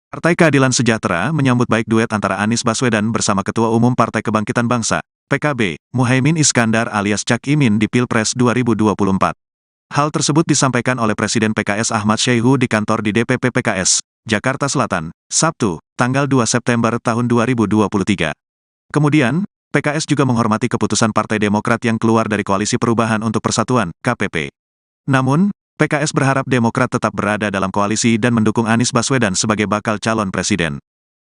Partai Keadilan Sejahtera menyambut baik duet antara Anies Baswedan bersama Ketua Umum Partai Kebangkitan Bangsa, PKB, Muhaimin Iskandar alias Cak Imin di Pilpres 2024. Hal tersebut disampaikan oleh Presiden PKS Ahmad Syaihu di kantor di DPP PKS, Jakarta Selatan, Sabtu, tanggal 2 September tahun 2023. Kemudian, PKS juga menghormati keputusan Partai Demokrat yang keluar dari Koalisi Perubahan untuk Persatuan, KPP. Namun, PKS berharap Demokrat tetap berada dalam koalisi dan mendukung Anies Baswedan sebagai bakal calon presiden.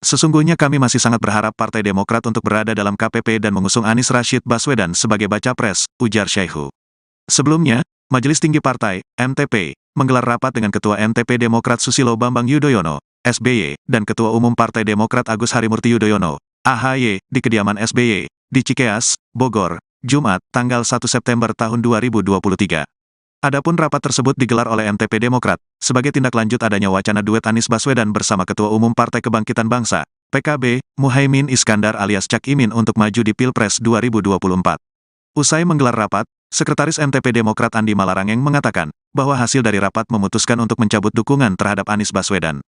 Sesungguhnya kami masih sangat berharap Partai Demokrat untuk berada dalam KPP dan mengusung Anies Rashid Baswedan sebagai baca pres, ujar Syaihu. Sebelumnya, Majelis Tinggi Partai, MTP, menggelar rapat dengan Ketua MTP Demokrat Susilo Bambang Yudhoyono, SBY, dan Ketua Umum Partai Demokrat Agus Harimurti Yudhoyono, AHY, di kediaman SBY, di Cikeas, Bogor, Jumat, tanggal 1 September tahun 2023. Adapun rapat tersebut digelar oleh MTP Demokrat, sebagai tindak lanjut adanya wacana duet Anies Baswedan bersama Ketua Umum Partai Kebangkitan Bangsa, PKB, Muhaimin Iskandar alias Cak Imin untuk maju di Pilpres 2024. Usai menggelar rapat, Sekretaris MTP Demokrat Andi Malarangeng mengatakan, bahwa hasil dari rapat memutuskan untuk mencabut dukungan terhadap Anies Baswedan.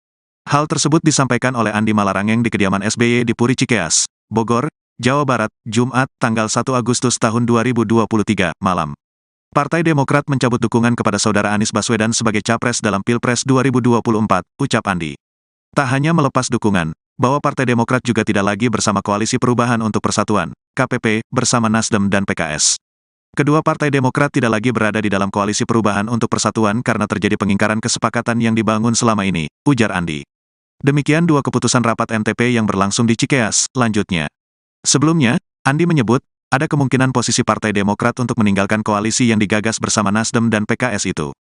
Hal tersebut disampaikan oleh Andi Malarangeng di kediaman SBY di Puri Cikeas, Bogor, Jawa Barat, Jumat, tanggal 1 Agustus tahun 2023, malam. Partai Demokrat mencabut dukungan kepada Saudara Anies Baswedan sebagai capres dalam Pilpres 2024, ucap Andi. Tak hanya melepas dukungan, bahwa Partai Demokrat juga tidak lagi bersama Koalisi Perubahan untuk Persatuan, KPP, bersama Nasdem dan PKS. Kedua Partai Demokrat tidak lagi berada di dalam Koalisi Perubahan untuk Persatuan karena terjadi pengingkaran kesepakatan yang dibangun selama ini, ujar Andi. Demikian dua keputusan rapat MTP yang berlangsung di Cikeas, lanjutnya. Sebelumnya, Andi menyebut, ada kemungkinan posisi Partai Demokrat untuk meninggalkan koalisi yang digagas bersama Nasdem dan PKS itu.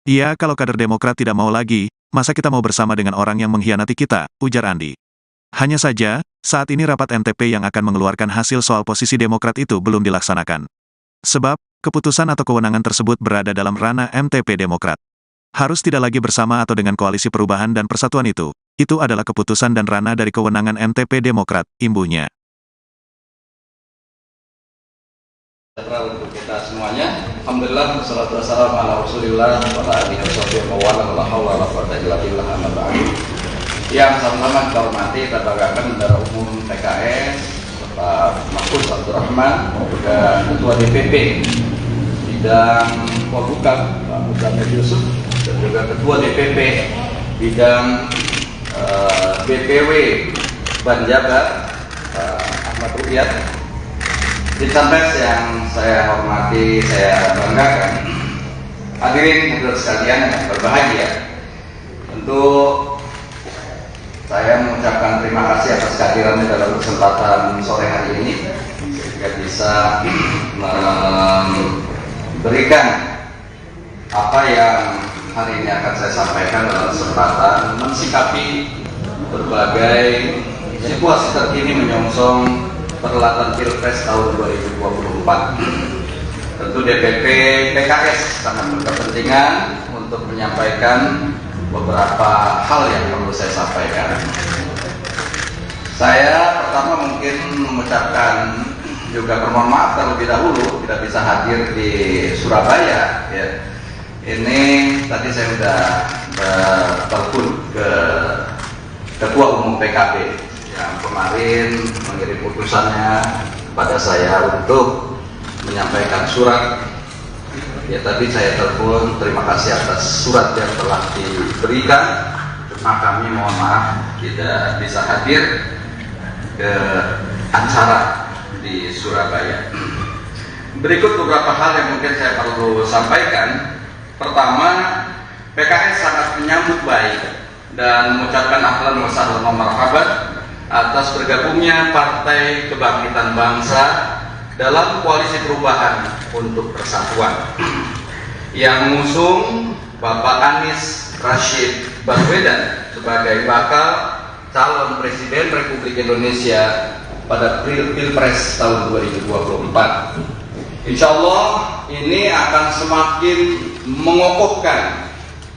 Iya, kalau kader Demokrat tidak mau lagi, masa kita mau bersama dengan orang yang mengkhianati kita, ujar Andi. Hanya saja, saat ini rapat MTP yang akan mengeluarkan hasil soal posisi Demokrat itu belum dilaksanakan. Sebab, keputusan atau kewenangan tersebut berada dalam ranah MTP Demokrat. Harus tidak lagi bersama atau dengan Koalisi Perubahan dan Persatuan itu adalah keputusan dan ranah dari kewenangan MTP Demokrat, imbuhnya. Untuk kita semuanya, alhamdulillah, wassalatu wassalamu ala rasulillah wa ala alihi washabihi wa la haula wala quwwata illa billah, amma ba'du. Yang sama-sama kita hormati, kita banggakan Bendahara Umum PKS Bapak Mahfuz Abdurrahman dan Ketua DPP bidang Polhukam Pak Muzamil Yusuf dan juga Ketua DPP bidang BPW Banjabar Ahmad Rukyat. Disampaikan yang saya hormati, saya banggakan, hadirin hadirat sekalian yang berbahagia. Tentu saya mengucapkan terima kasih atas kehadirannya dalam kesempatan sore hari ini, sehingga bisa memberikan apa yang hari ini akan saya sampaikan dalam kesempatan mensikapi berbagai situasi terkini menyongsong perhelatan Pilpres tahun 2024. Tentu DPP PKS sangat berkepentingan untuk menyampaikan beberapa hal yang perlu saya sampaikan. Saya pertama mungkin mengucapkan juga permohonan maaf terlebih dahulu tidak bisa hadir di Surabaya. Ya. Ini tadi saya sudah bertelepon ke Ketua Umum PKB yang kemarin mengirim putusannya kepada saya untuk menyampaikan surat. Ya, tadi saya telepon, terima kasih atas surat yang telah diberikan. Cuma kami mohon maaf tidak bisa hadir ke acara di Surabaya. Berikut beberapa hal yang mungkin saya perlu sampaikan. Pertama, PKS sangat menyambut baik dan mengucapkan ahlan wa sahlan wa marhaban atas bergabungnya Partai Kebangkitan Bangsa dalam Koalisi Perubahan untuk Persatuan yang mengusung Bapak Anies Rashid Baswedan sebagai bakal calon Presiden Republik Indonesia pada Pilpres tahun 2024. Insya Allah ini akan semakin mengokohkan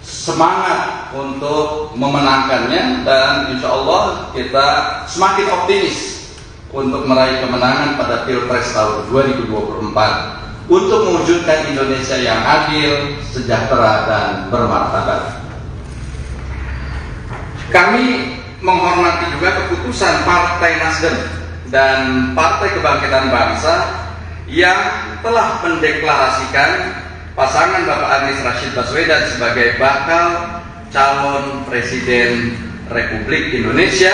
semangat untuk memenangkannya, dan insya Allah kita semakin optimis untuk meraih kemenangan pada Pilpres tahun 2024 untuk mewujudkan Indonesia yang adil, sejahtera, dan bermartabat. Kami menghormati juga keputusan Partai Nasdem dan Partai Kebangkitan Bangsa yang telah mendeklarasikan pasangan Bapak Anies Rashid Baswedan sebagai bakal calon Presiden Republik Indonesia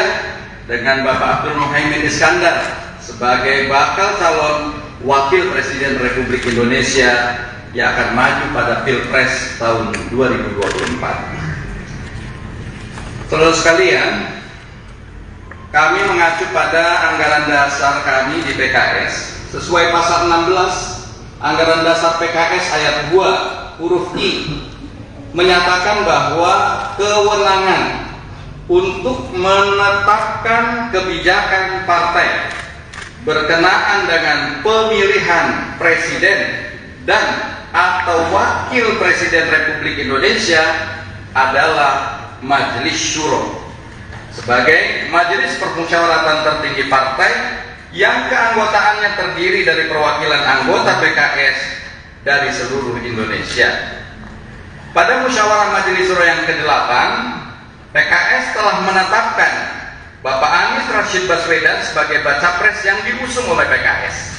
dengan Bapak Abdul Muhaimin Iskandar sebagai bakal calon Wakil Presiden Republik Indonesia yang akan maju pada Pilpres tahun 2024. Saudara sekalian, kami mengacu pada anggaran dasar kami di PKS sesuai pasal 16 anggaran dasar PKS ayat 2 huruf I menyatakan bahwa kewenangan untuk menetapkan kebijakan partai berkenaan dengan pemilihan presiden dan atau wakil presiden Republik Indonesia adalah Majelis Syuro sebagai majelis permusyawaratan tertinggi partai yang keanggotaannya terdiri dari perwakilan anggota PKS dari seluruh Indonesia. Pada musyawarah Majelis Syuro yang ke-8, PKS telah menetapkan Bapak Anies Rashid Baswedan sebagai baca pres yang diusung oleh PKS.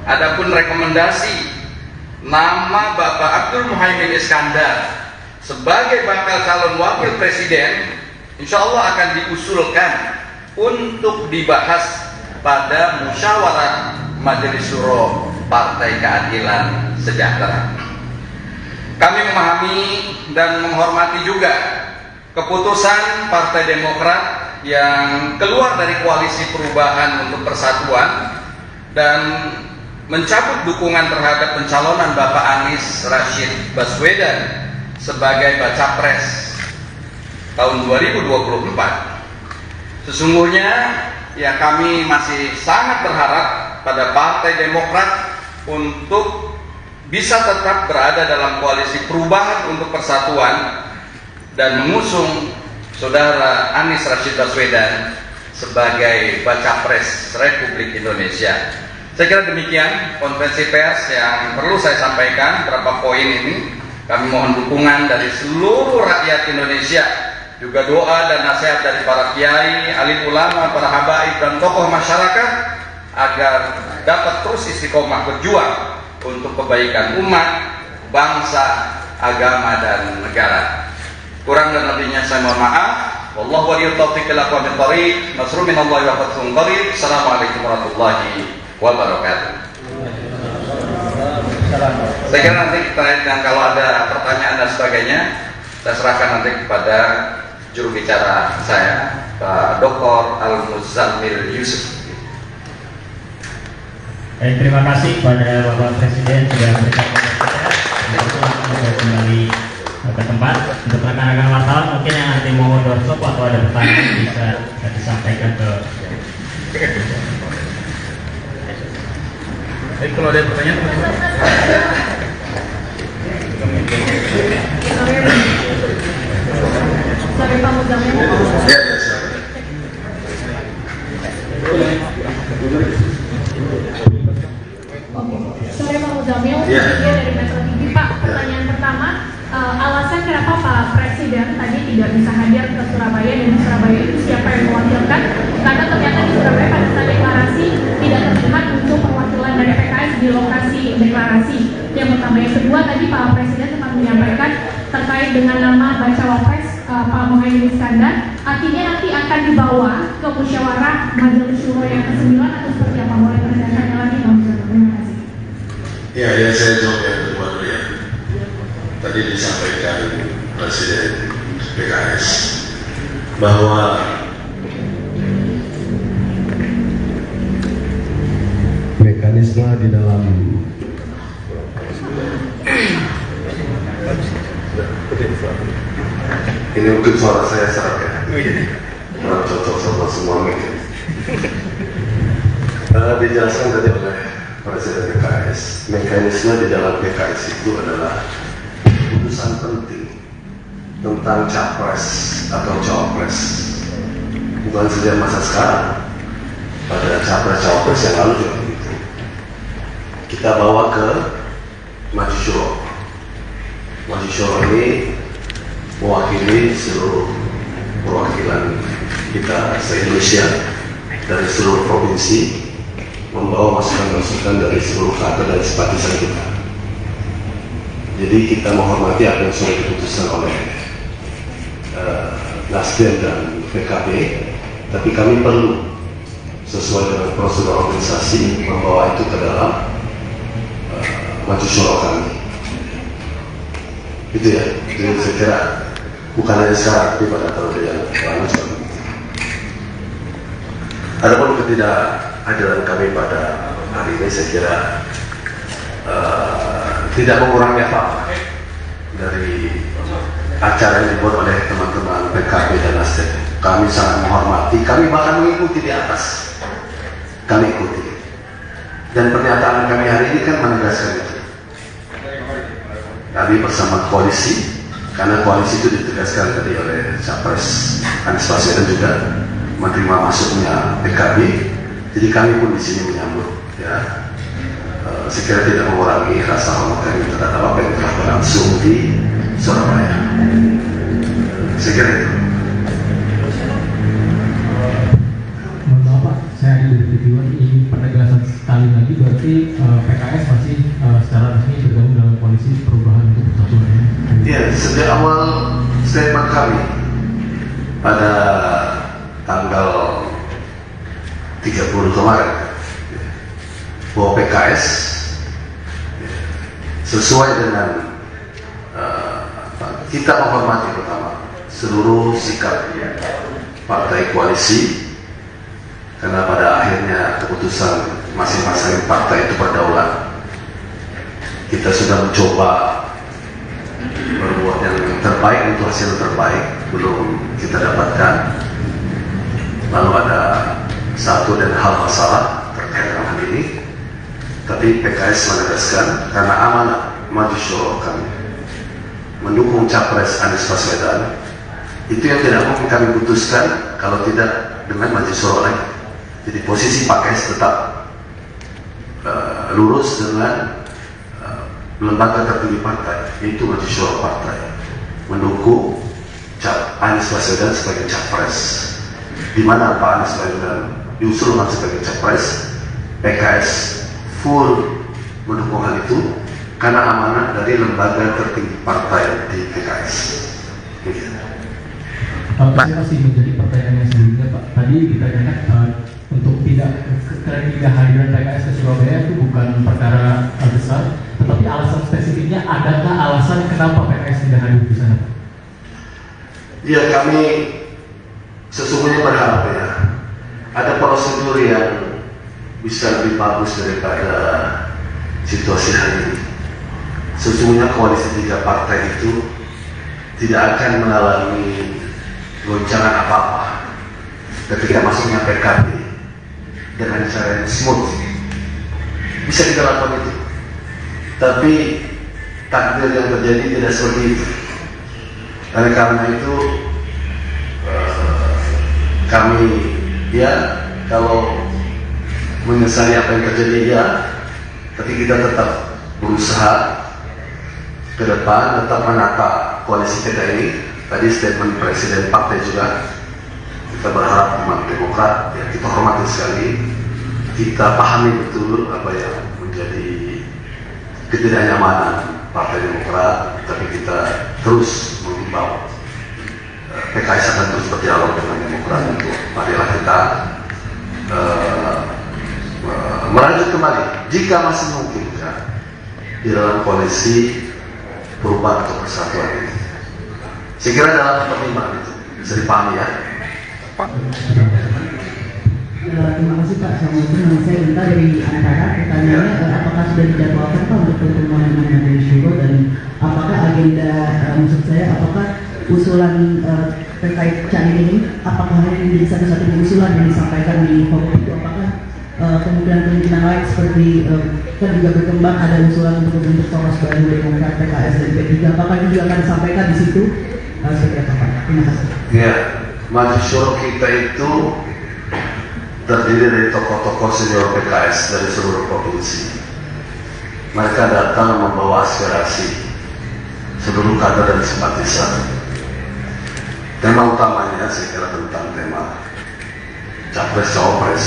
Adapun rekomendasi nama Bapak Abdul Muhaimin Iskandar sebagai bakal calon wakil presiden, insya Allah akan diusulkan untuk dibahas pada musyawarah Majelis Syuro Partai Keadilan Sejahtera. Kami memahami dan menghormati juga keputusan Partai Demokrat yang keluar dari Koalisi Perubahan untuk Persatuan dan mencabut dukungan terhadap pencalonan Bapak Anies Rashid Baswedan sebagai baca pres tahun 2024. Sesungguhnya ya kami masih sangat berharap pada Partai Demokrat untuk bisa tetap berada dalam Koalisi Perubahan untuk Persatuan dan mengusung Saudara Anies Rashid Baswedan sebagai baca pres Republik Indonesia. Saya kira demikian konferensi pers yang perlu saya sampaikan. Beberapa poin ini kami mohon dukungan dari seluruh rakyat Indonesia, juga doa dan nasihat dari para kiai, alim ulama, para habaib dan tokoh masyarakat agar dapat terus istiqomah berjuang untuk kebaikan umat, bangsa, agama dan negara. Kurang dan lebihnya saya mohon maaf. Wallahu waliyut taufiq wal aqwamit thariq. Nasrun minallahi wa fathun qarib. Assalamualaikum warahmatullahi wabarakatuh. Saya kira nanti terkait dengan kalau ada pertanyaan dan sebagainya, saya serahkan nanti kepada juru bicara saya, Pak Dr. Al-Muzammil Yusuf. Terima kasih kepada Bapak Presiden sudah memberikan kita kembali ke tempat. Untuk rekan-rekan wartawan mungkin yang nanti mau doorstop atau ada pertanyaan bisa disampaikan ke. Baik, kalau ada pertanyaan, Sorry Pak Muzammil. Sorry Pak Muzammil, dari Metro TV. Pak, pertanyaan pertama, alasan kenapa Pak Presiden tadi tidak bisa hadir ke Surabaya dan di Surabaya itu siapa yang mewakilkan? Karena ternyata di Surabaya pada saat deklarasi tidak terlihat untuk perwakilan dari PKS di lokasi deklarasi. Yang pertama, yang kedua tadi Pak Presiden sempat menyampaikan terkait dengan nama bacawa pres Pak Muhaimin Iskandar, artinya nanti akan dibawa ke musyawarah Majelis Syuro yang ke-9 atau seperti apa? Boleh penjelasannya lagi Pak Muzammil? Terima kasih. Ya, saya jawab yang kedua dulu ya. Tadi disampaikan Presiden PKS bahwa mekanisme di dalam ini mungkin suara saya serak ya, kurang cocok sama semua media. Dijelaskan tadi oleh Presiden PKS, mekanisme di dalam PKS itu adalah keputusan penting tentang capres atau cawapres, bukan saja masa sekarang, pada capres cawapres yang lalu juga begitu. Kita bawa ke Majelis Syuro. Majelis Syuro ini mewakili seluruh perwakilan kita se-Indonesia dari seluruh provinsi, membawa masukan-masukan dari seluruh kader dan simpatisan kita. Jadi kita menghormati apa yang sudah diputuskan oleh Nasdem dan PKB, tapi kami perlu sesuai dengan prosedur organisasi membawa itu ke dalam maju syuro kami. Itu ya, jadi saya kira bukan hanya sekarang, tapi pada periode yang lalu juga begitu. Adapun ketidakhadiran kami pada hari ini saya kira tidak mengurangi apa-apa dari acara yang dibuat oleh teman-teman PKB dan Nasdem. Kami sangat menghormati, kami bahkan mengikuti di atas. Kami ikuti. Dan pernyataan kami hari ini kan menegaskan itu. Kami bersama koalisi, karena koalisi itu ditegaskan tadi oleh Capres Anies Baswedan juga menerima masuknya PKB. Jadi kami pun di sini menyambut, ya. Saya kira tidak mengurangi rasa hormat kami terhadap apa yang telah berlangsung di Surabaya. Saya kira itu. Mohon maaf Pak, saya ada dari video ini penegasan sekali lagi, berarti PKS masih secara resmi bergabung dalam koalisi perubahan untuk persatuan ini. Ya, sejak awal statement kami pada tanggal 30 kemarin bahwa PKS sesuai dengan kita menghormati pertama seluruh sikap partai koalisi, karena pada akhirnya keputusan masing-masing partai itu berdaulat. Kita sudah mencoba berbuat yang terbaik untuk hasil terbaik, belum kita dapatkan. Lalu ada satu dan hal masalah terkait dengan hal ini, tapi PKS menegaskan karena amanah maju syuro kami mendukung Capres Anies Baswedan, itu yang tidak mungkin kami putuskan kalau tidak dengan maju syuro lagi. Jadi posisi PKS tetap lurus dengan lembaga tertinggi partai, yaitu maju syuro partai, mendukung Anies Baswedan sebagai Capres. Di mana Pak Anies Baswedan diusulkan sebagai Capres, PKS full mendukung hal itu karena amanah dari lembaga tertinggi partai di PKS. Pak, masih menjadi pertanyaan yang sebelumnya Pak. Tadi ditanyakan untuk ketidakhadiran PKS ke Surabaya itu bukan perkara besar, tetapi alasan spesifiknya, adakah alasan kenapa PKS tidak hadir di sana? Ya, kami sesungguhnya berharap ya ada prosedur yang bisa lebih bagus daripada situasi hari ini. Sesungguhnya koalisi 3 partai itu tidak akan mengalami goncangan apa-apa ketika masuknya PKB dengan cara yang smooth. Bisa kita lakukan itu, tapi takdir yang terjadi tidak seperti itu. Oleh karena itu kami ya kalau menyesali apa yang terjadi ya, tapi kita tetap berusaha ke depan, tetap menata koalisi kita ini. Tadi statement Presiden Partai juga, kita berharap umat Demokrat, ya kita hormati sekali, kita pahami betul apa yang menjadi ketidaknyamanan Partai Demokrat, tapi kita terus mengimbau PKS akan terus berdialog dengan Demokrat untuk marilah kita melanjut kembali jika masih mungkin ya, di dalam koalisi perubahan atau persatuan ini. Saya kira dalam pertimbangan itu bisa dipahami ya. Terima kasih Pak. Assalamualaikum. Nama saya Genta dari Antara. Pertanyaannya apakah sudah dijadwalkan Pak untuk pertemuan dengan syuro, dan apakah agenda maksud saya apakah usulan terkait Caimin ini apakah hanya menjadi satu-satunya usulan yang disampaikan di forum itu, apakah kemungkinan lain seperti kan juga berkembang ada usulan untuk membentuk poros baru Demokrat, PKS dan P3, apakah juga akan disampaikan di situ? Seperti apa Pak? Terima kasih. Ya, maju syuro kita itu terdiri dari tokoh-tokoh senior PKS dari seluruh provinsi. Mereka datang membawa aspirasi seluruh kader dan simpatisan. Tema utamanya pertanyaan saya kira tentang tema capres cawapres,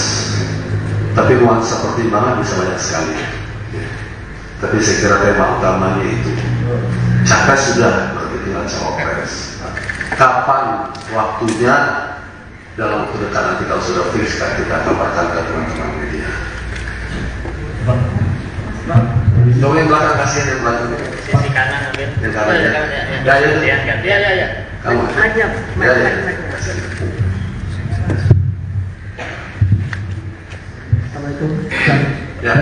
tapi nuansa pertimbangan bisa banyak sekali. Tapi saya kira tema utamanya itu capres sudah, berarti tinggal cawapres. Kapan waktunya dalam waktu dekat nanti kalau sudah fix kan kita kabarkan ke teman-teman media. Coba yang belakang, kasihan yang belakang. Sisi kanan ambil. Yang kanan ya. Ya. Kamu. Aja, Ya. Assalamualaikum. Ya.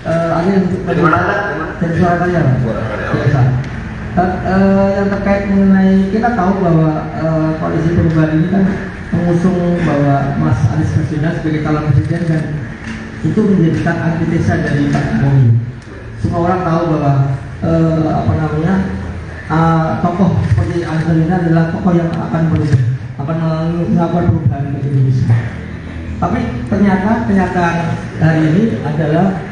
Ada yang Dari mana Anda? dari suara kalian. Suara Karya. Biasa. Yang terkait mengenai kita tahu bahwa koalisi perubahan ini kan mengusung bahwa Mas Anies Baswedan sebagai calon presiden dan itu menjadikan antitesa dari Pak Jokowi. Semua orang tahu bahwa tokoh seperti Anies Baswedan adalah tokoh yang akan melakukan perubahan ke Indonesia. Tapi ternyata kenyataan hari ini adalah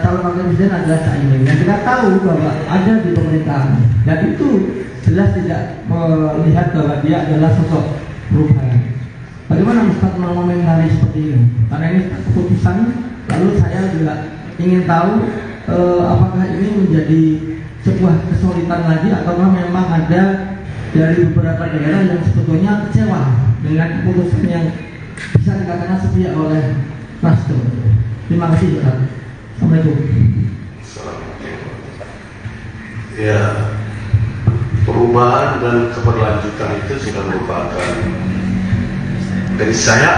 calon wakil presiden adalah Caimin. Dan kita tahu bahwa ada di pemerintahan dan itu jelas tidak melihat bahwa dia adalah sosok perubahan. Bagaimana Ustaz mengomentari seperti ini? Karena ini keputusan, lalu saya juga ingin tahu apakah ini menjadi sebuah kesulitan lagi atau memang ada dari beberapa daerah yang sebetulnya kecewa dengan keputusan yang bisa dikatakan sepihak oleh Nasdem. Terima kasih Ustaz. Assalamualaikum. Ya, perubahan dan keberlanjutan itu sudah merupakan dari saya,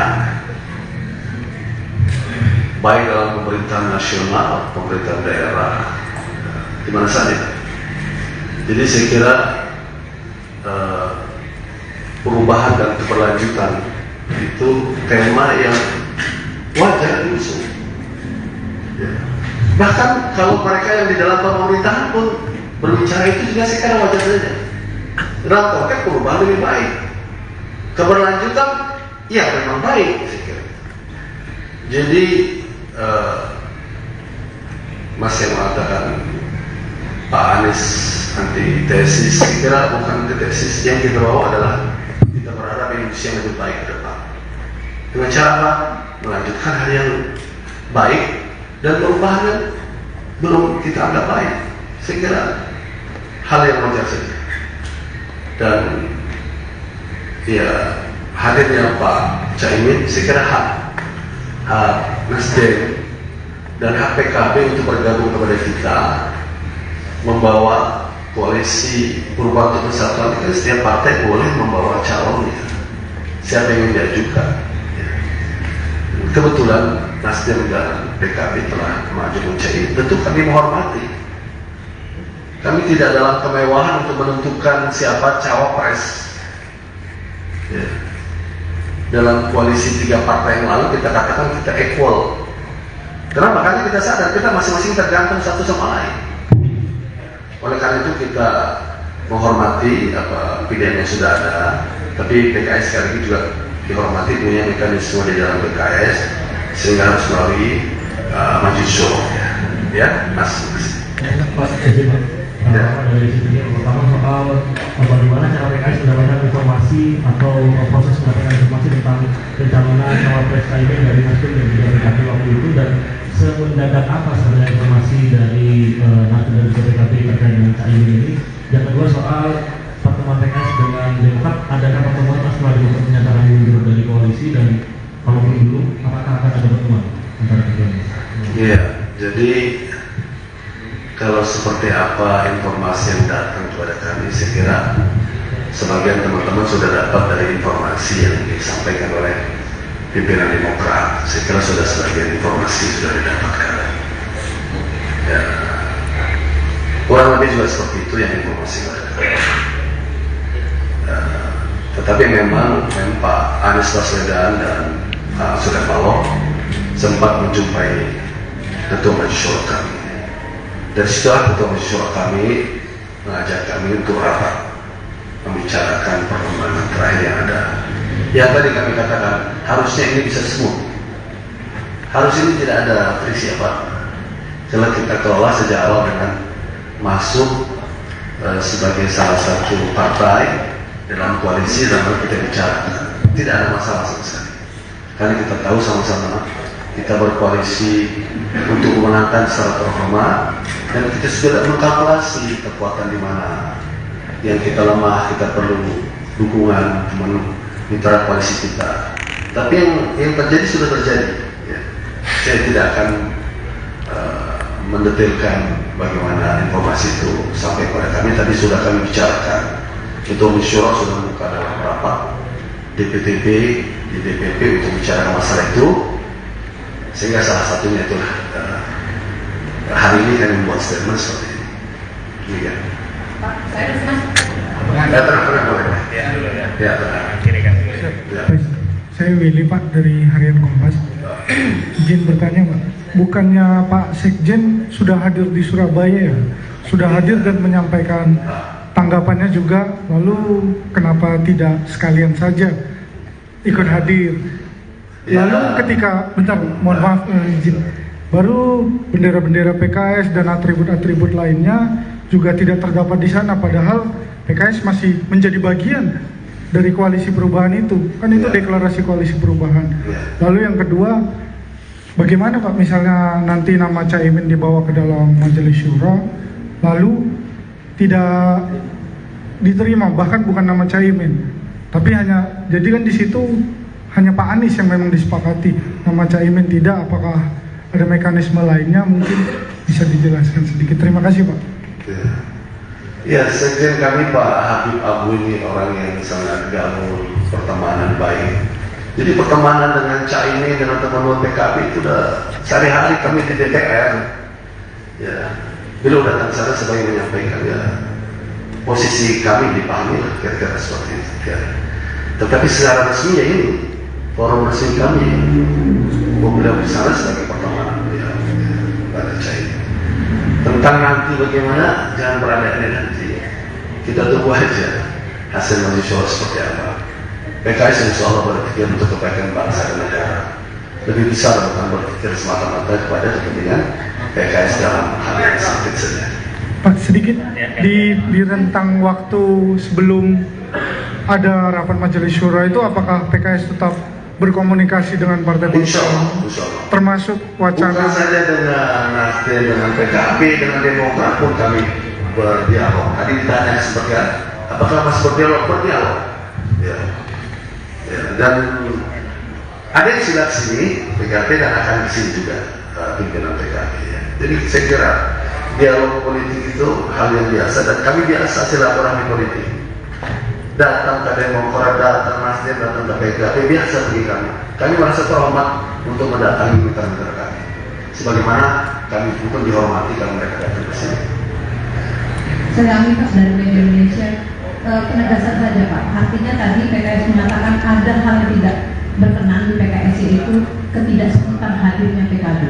baik dalam pemerintahan nasional, pemerintahan daerah, di mana saja. Jadi saya kira perubahan dan keberlanjutan itu tema yang wajar diusung. Ya. Bahkan kalau mereka yang di dalam pemerintahan pun berbicara itu juga saya kira wajar saja. Dalam konteks perubahan lebih baik, keberlanjutan ya memang baik saya kira. Jadi Mas yang mengatakan Pak Anies antitesis, saya kira bukan antitesis. Yang kita bawa adalah kita berharap Indonesia yang lebih baik ke depan. Dengan cara apa? Melanjutkan hal yang baik dan perubahan yang belum kita anggap baik. Saya kira hal yang wajar saja. Dan ya hadirnya Pak Caimin, saya kira hak Nasdem dan hak PKB untuk bergabung kepada kita membawa koalisi perubahan untuk persatuan. Kan setiap partai boleh membawa calonnya, siapa yang diajukan. Kebetulan Nasdem dan PKB telah maju Caimin, tentu kami menghormati. Kami tidak dalam kemewahan untuk menentukan siapa cawapres. Ya. Dalam koalisi 3 partai yang lalu kita katakan kita equal. Kenapa? Karena kita sadar kita masing-masing tergantung satu sama lain. Oleh karena itu kita menghormati apa pilihan yang sudah ada. Tapi PKS sekali lagi juga dihormati punya mekanisme di dalam PKS sehingga harus melalui maju syuruh. Ya, Mas. Dari situ yang pertama soal bagaimana cara PKS mendapatkan informasi atau proses mendapatkan informasi tentang pencalonan cawapres Caimin dari Nasdem dan juga PKB waktu itu, dan semendadak apa sebenarnya informasi dari Nasdem dan juga PKB terkait dengan Caimin ini. Yang kedua soal pertemuan PKS dengan Demokrat, adakah pertemuan setelah Demokrat menyatakan mundur dari koalisi, dan kalau dulu apakah akan ada pertemuan antara keduanya? Iya, jadi kalau seperti apa informasi yang datang kepada kami, saya kira sebagian teman-teman sudah dapat dari informasi yang disampaikan oleh pimpinan Demokrat. Saya kira sudah sebagian informasi sudah didapatkan. Ya, kurang lebih juga seperti itu yang informasi pada kami. Tetapi memang Pak Anies Baswedan dan Pak Surya Paloh sempat menjumpai Ketua Majelis Syuro kami. Dari situ Ketua Majelis Syuro kami mengajak kami untuk rapat membicarakan perkembangan terakhir yang ada. Yang tadi kami katakan harusnya ini bisa semua. Harus ini tidak ada friksi apa. Kalau kita kelola sejak awal dengan masuk sebagai salah satu partai dalam koalisi dan kita bicara, tidak ada masalah sama sekali. Karena kita tahu sama-sama kita berkoalisi untuk memenangkan secara terhormat dan kita sudah mengkalkulasi kekuatan di mana yang kita lemah, kita perlu dukungan mitra koalisi kita. Tapi yang terjadi sudah terjadi. Ya. Saya tidak akan mendetailkan bagaimana informasi itu sampai kepada kami. Tadi sudah kami bicarakan. Ketua Musyawarah sudah membuka dalam rapat DPTP di DPP untuk bicara masalah itu. Sehingga salah satunya itulah hari ini kami membuat statement seperti ini. Iya. Pak, saya Mas. Ya, tenang boleh. Ya, tenang. Ya. Saya Willy Pak dari Harian Kompas. Izin bertanya Pak, bukannya Pak Sekjen sudah hadir di Surabaya ya? Sudah hadir dan menyampaikan tanggapannya juga, lalu kenapa tidak sekalian saja ikut hadir? Lalu ketika, bentar, mohon maaf izin, baru bendera-bendera PKS dan atribut-atribut lainnya juga tidak terdapat di sana, padahal PKS masih menjadi bagian dari koalisi perubahan itu, kan itu deklarasi koalisi perubahan. Lalu yang kedua, bagaimana Pak misalnya nanti nama Caimin dibawa ke dalam Majelis Syuro, lalu tidak diterima, bahkan bukan nama Caimin, tapi hanya, jadi kan di situ hanya Pak Anies yang memang disepakati, nama Caimin tidak, apakah ada mekanisme lainnya, mungkin bisa dijelaskan sedikit. Terima kasih Pak. Ya, sekjen kami Pak Habib Abu ini orang yang sangat gaul, pertemanan baik. Jadi pertemanan dengan Caimin, dengan teman-teman PKB itu udah sehari-hari kami di DPR. Ya, beliau datang sana sebagai menyampaikan ya posisi kami dipahami kira-kira seperti itu. Ya. Tetapi secara resmi ya ini forum resmi kami, beliau di sana sebagai pertemanan beliau pada Caimin. Tentang nanti bagaimana, jangan berandai-andai nanti. Kita tunggu aja hasil Majelis Syuro seperti apa. PKS insya Allah berpikir untuk kebaikan bangsa dan negara. Lebih besar bukan berpikir semata-mata kepada kepentingan PKS dalam hal yang sempit saja. Pak, sedikit di rentang waktu sebelum ada rapat Majelis Syuro itu, apakah PKS tetap berkomunikasi dengan partai politik, termasuk wacana? Bukan saja dengan Nasdem, dengan PKB, dengan Demokrat pun kami berdialog. Tadi ditanya seperti apa? Apakah masih berdialog? Berdialog. Ya. Ya. Dan ada yang silat sini PKB dan akan di sini juga pimpinan PKB. Ya. Jadi saya kira dialog politik itu hal yang biasa dan kami biasa silaturahmi politik. Datang ke Demokrat, datang Nasdem, datang ke PKB, biasa bagi kami. Kami merasa terhormat untuk mendatangi mitra-mitra kami. Sebagaimana kami pun dihormati kalau mereka datang ke sini. Saya Ami Pak dari Media Indonesia. Penegasan saja Pak, artinya tadi PKS menyatakan ada hal yang tidak berkenan di PKS, yaitu ketidaksemutan hadirnya PKB.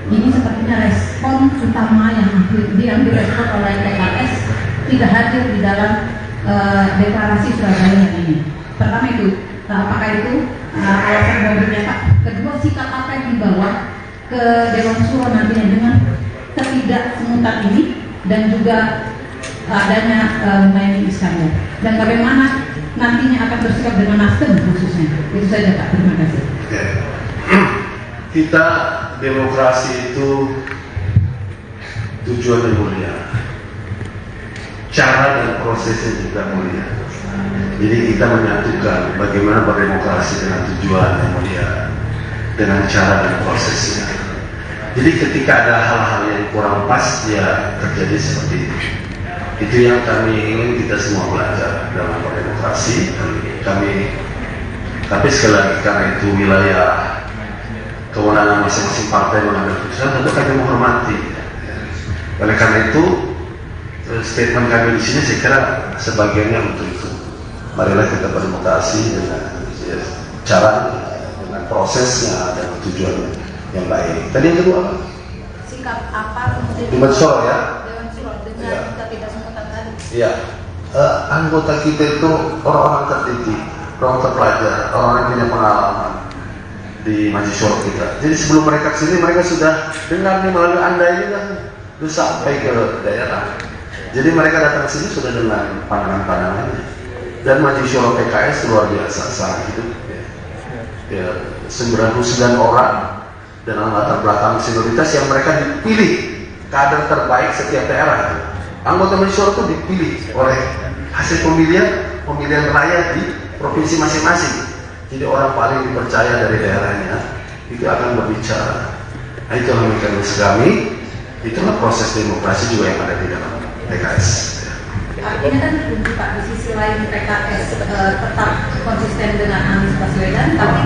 Ini sepertinya respon utama yang diambil respon oleh PKS tidak hadir di dalam deklarasi Surabaya yang ini. Pertama itu, apakah itu alasan baginya Pak? Kedua, sikap apa yang dibawa ke Dewan Syuro nantinya dengan ketidaksemutan ini dan juga adanya Muhaimin Iskandar, dan bagaimana nantinya akan bersikap dengan Nasdem khususnya. Itu saja Pak, terima kasih. Kita demokrasi itu tujuannya mulia, cara dan prosesnya juga mulia. Jadi kita menyatukan bagaimana berdemokrasi dengan tujuan yang mulia, dengan cara dan prosesnya. Jadi ketika ada hal-hal yang kurang pas, ya terjadi seperti itu. Itu yang kami ingin kita semua belajar dalam berdemokrasi. Tapi sekali lagi, karena itu wilayah kewenangan masing-masing partai mengambil keputusan, tentu kami menghormati. Oleh karena itu, statement kami di sini saya kira sebagiannya untuk itu. Marilah kita berdemokrasi dengan cara, dengan prosesnya dan tujuannya yang baik. Tadi yang kedua apa? Sikap apa kemudian Dewan Syuro ya? Dewan Syuro dengan kita tidak semutan tadi. Iya. Anggota kita itu orang-orang terdidik, orang terpelajar, orang yang punya pengalaman di Majelis Syuro kita. Jadi sebelum mereka kesini, mereka sudah dengar nih melalui Anda ini kan sudah sampai ke daerah. Jadi mereka datang ke sini sudah dengan pandangan-pandangannya. Dan Majelis Syuro PKS luar biasa sangat hidup. Ya, 99 orang dengan latar belakang senioritas yang mereka dipilih kader terbaik setiap daerah. Anggota Majelis Syuro itu dipilih oleh hasil pemilihan rakyat di provinsi masing-masing. Jadi orang paling dipercaya dari daerahnya itu akan berbicara. Nah, itulah mekanisme kami, itulah proses demokrasi juga yang ada di dalam PKS. Artinya kan terbukti Pak, di sisi lain PKS tetap konsisten dengan Anies Baswedan, tapi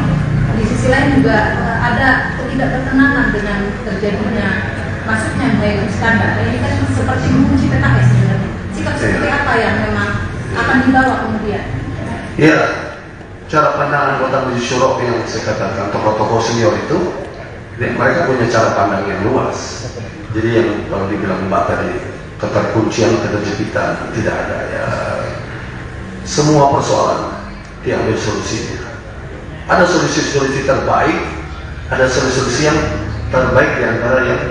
di sisi lain juga ada ketidakberkenanan dengan terjadinya masuknya Muhaimin Iskandar. Ini kan seperti mengunci PKS sebenarnya. Sikap seperti apa yang memang akan dibawa kemudian? Ya, cara pandang anggota Majelis Syuro yang saya katakan tokoh-tokoh senior itu, mereka punya cara pandang yang luas. Jadi yang kalau dibilang Mbak tadi, keterkuncian, keterjepitan, tidak ada ya. Semua persoalan diambil solusinya. Ada solusi-solusi terbaik, ada solusi yang terbaik di antara yang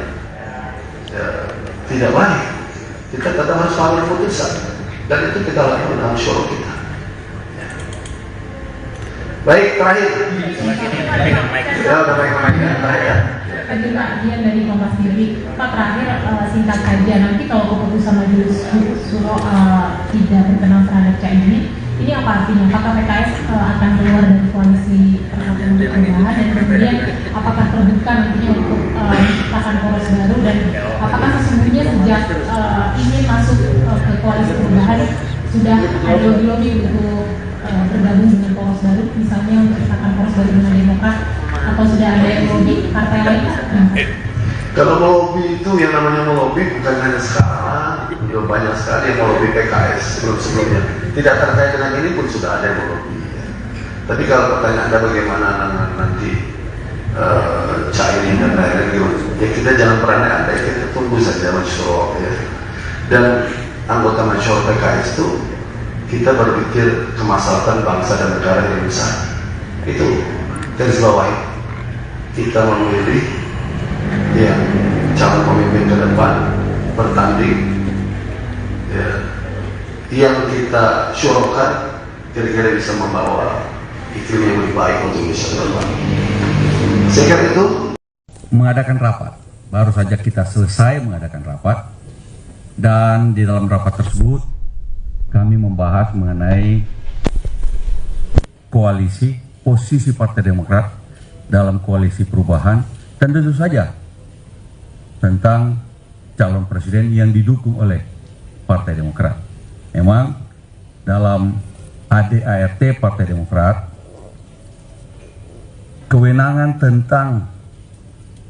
tidak baik. Kita tetap harus mengambil keputusan, dan itu kita lakukan dalam syuro kita. Baik, terakhir. Ya, udah baik terakhir. Tadi Pak Dian dari Kompas TV, Pak terakhir singkat saja, nanti kalau keputusan Majelis Syuro tidak berkenan terhadap Caimin, ini apa artinya? Apakah PKS akan keluar dari koalisi Persatuan Perubahan, dan kemudian apakah terbuka nantinya untuk menciptakan poros baru, dan apakah sesungguhnya sejak ingin masuk ke koalisi perubahan sudah ada lobby untuk bergabung dengan poros baru, misalnya untuk menciptakan poros baru dengan Demokrat, atau sudah ada yang lobby partai lain? Kalau lobby itu yang namanya lobby bukan hanya sekarang, sudah banyak sekali yang lobby PKS sebelumnya. Tidak terkait dengan ini pun sudah ada yang lobby. Ya. Tapi kalau pertanyaan Anda bagaimana nanti Caimin dan lain-lain, ya kita jangan pernah ada, kita tunggu saja Majelis Syuro ya. Dan anggota Majelis Syuro PKS itu kita berpikir kemaslahatan bangsa dan negara yang besar. Itu garis bawahi. Kita memilih yang calon pemimpin ke depan bertanding ya, yang kita syurokan kira-kira bisa membawa iklim yang lebih baik untuk Indonesia ke depan. Sehingga itu mengadakan rapat, baru saja kita selesai mengadakan rapat, dan di dalam rapat tersebut kami membahas mengenai koalisi, posisi Partai Demokrat dalam koalisi perubahan, dan tentu saja tentang calon presiden yang didukung oleh Partai Demokrat. Memang dalam ADART Partai Demokrat, kewenangan tentang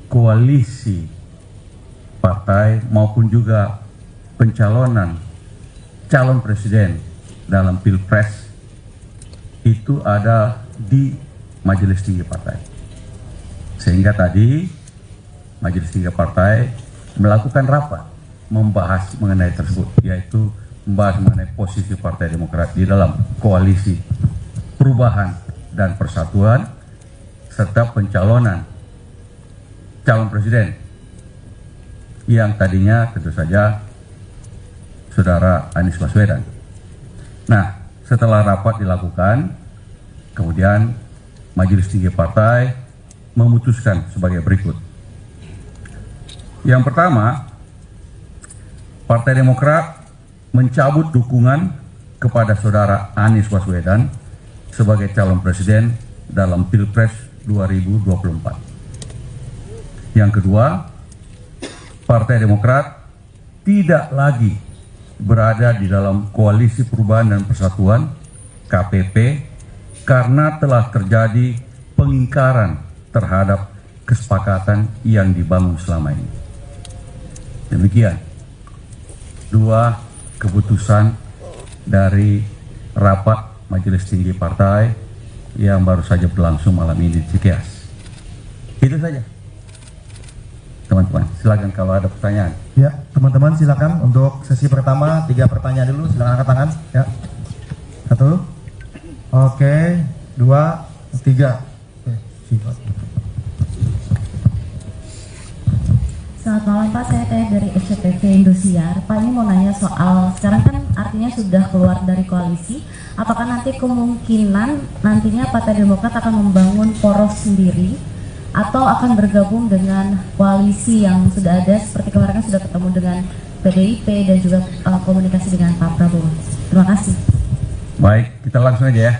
koalisi partai maupun juga pencalonan calon presiden dalam Pilpres itu ada di Majelis Tinggi Partai. Sehingga tadi Majelis Tinggi Partai melakukan rapat membahas mengenai tersebut, yaitu membahas mengenai posisi Partai Demokrat di dalam koalisi perubahan dan persatuan, serta pencalonan calon presiden yang tadinya tentu saja Saudara Anies Baswedan. Nah, setelah rapat dilakukan, kemudian Majelis Tinggi Partai memutuskan sebagai berikut. Yang pertama, Partai Demokrat mencabut dukungan kepada Saudara Anies Baswedan sebagai calon presiden dalam Pilpres 2024. Yang kedua, Partai Demokrat tidak lagi berada di dalam Koalisi Perubahan dan Persatuan KPP karena telah terjadi pengingkaran terhadap kesepakatan yang dibangun selama ini. Demikian dua keputusan dari rapat Majelis Tinggi Partai yang baru saja berlangsung malam ini di Cikeas. Itu saja. Teman-teman, silakan kalau ada pertanyaan. Ya, teman-teman silakan untuk sesi pertama 3 pertanyaan dulu, silakan angkat tangan. Ya, 1, oke, 2, 3. Selamat malam Pak, saya Teh dari SCTV Indosiar. Pak, ini mau nanya soal, sekarang kan artinya sudah keluar dari koalisi, apakah nanti kemungkinan nantinya Partai Demokrat akan membangun poros sendiri atau akan bergabung dengan koalisi yang sudah ada, seperti kemarin kan sudah ketemu dengan PDIP dan juga komunikasi dengan Pak Prabowo. Terima kasih. Baik, kita langsung aja ya.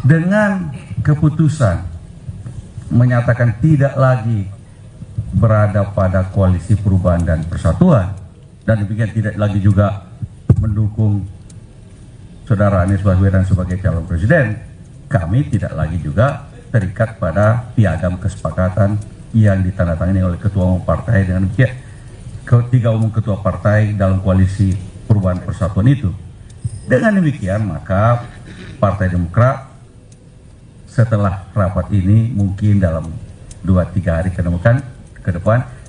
Dengan keputusan menyatakan tidak lagi berada pada koalisi perubahan dan persatuan, dan demikian tidak lagi juga mendukung saudara Anies Baswedan sebagai calon presiden, kami tidak lagi juga terikat pada piagam kesepakatan yang ditandatangani oleh ketua umum partai dengan demikian ketiga umum ketua partai dalam koalisi perubahan persatuan itu. Dengan demikian maka Partai Demokrat setelah rapat ini mungkin dalam 2-3 hari ke depan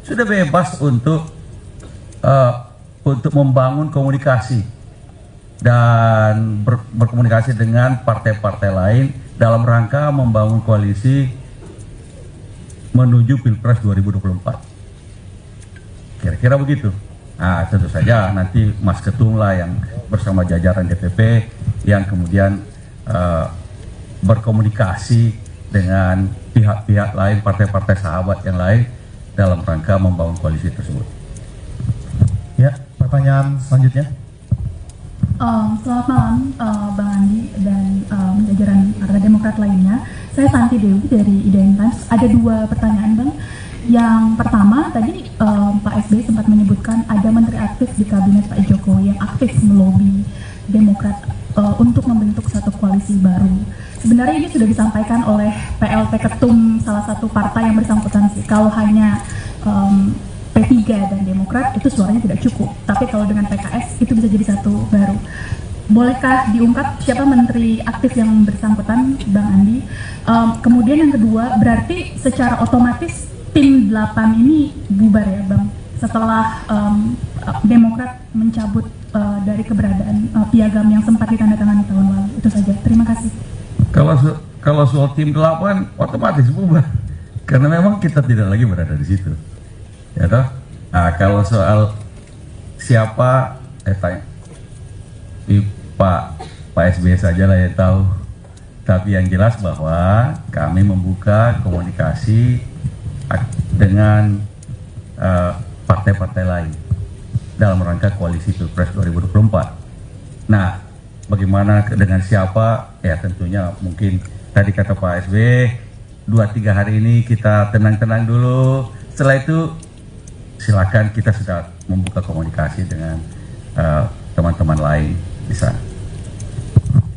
sudah bebas untuk membangun komunikasi dan berkomunikasi dengan partai-partai lain dalam rangka membangun koalisi menuju Pilpres 2024. Kira-kira begitu. Nah, tentu saja nanti Mas Ketum lah yang bersama jajaran DPP yang kemudian berkomunikasi dengan pihak-pihak lain, partai-partai sahabat yang lain dalam rangka membangun koalisi tersebut. Ya, pertanyaan selanjutnya. Selamat malam Bang Andi dan jajaran Partai Demokrat lainnya. Saya Santi Dewi dari IDN Times. Ada 2 pertanyaan Bang. Yang pertama tadi Pak SBY sempat menyebutkan ada menteri aktif di kabinet Pak Jokowi yang aktif melobi Demokrat untuk membentuk satu koalisi baru. Sebenarnya ini sudah disampaikan oleh PLT Ketum salah satu partai yang bersangkutan sih. Kalau hanya P3 dan Demokrat itu suaranya tidak cukup. Tapi kalau dengan PKS itu bisa jadi satu baru. Bolehkah diungkap siapa menteri aktif yang bersangkutan, Bang Andi? Kemudian yang kedua, berarti secara otomatis tim 8 ini bubar ya, Bang? Setelah Demokrat mencabut dari keberadaan piagam yang sempat ditandatangani tahun lalu. Itu saja. Terima kasih. Kalau soal tim 8 otomatis bubar karena memang kita tidak lagi berada di situ, ya toh. Nah, kalau soal siapa, tanya Pak SBY saja lah yang tahu. Tapi yang jelas bahwa kami membuka komunikasi dengan partai-partai lain dalam rangka koalisi Pilpres 2024. Nah, bagaimana dengan siapa? Ya tentunya mungkin tadi kata Pak SBY 2-3 hari ini kita tenang-tenang dulu. Setelah itu silakan, kita sudah membuka komunikasi dengan teman-teman lain di sana.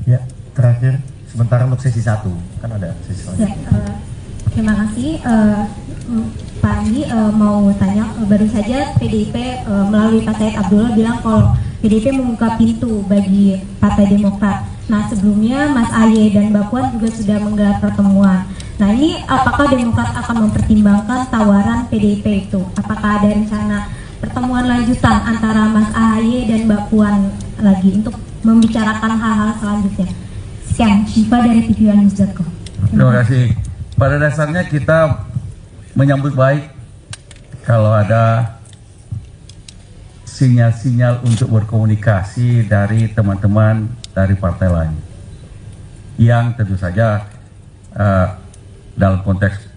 Ya, terakhir sebentar untuk sesi 1. Kan ada sesi selanjutnya. Ya, terima kasih. Pak Andi mau tanya, baru saja PDIP melalui Pak Said Abdullah bilang kalau PDIP membuka pintu bagi Partai Demokrat. Nah, sebelumnya Mas Ahy dan Mbak Puan juga sudah menggelar pertemuan. Nah, ini apakah Demokrat akan mempertimbangkan tawaran PDIP itu? Apakah ada rencana pertemuan lanjutan antara Mas Ahy dan Mbak Puan lagi untuk membicarakan hal-hal selanjutnya? Sekian, Syifa dari tvnews.com. Terima kasih. Pada dasarnya kita menyambut baik kalau ada sinyal-sinyal untuk berkomunikasi dari teman-teman dari partai lain yang tentu saja dalam konteks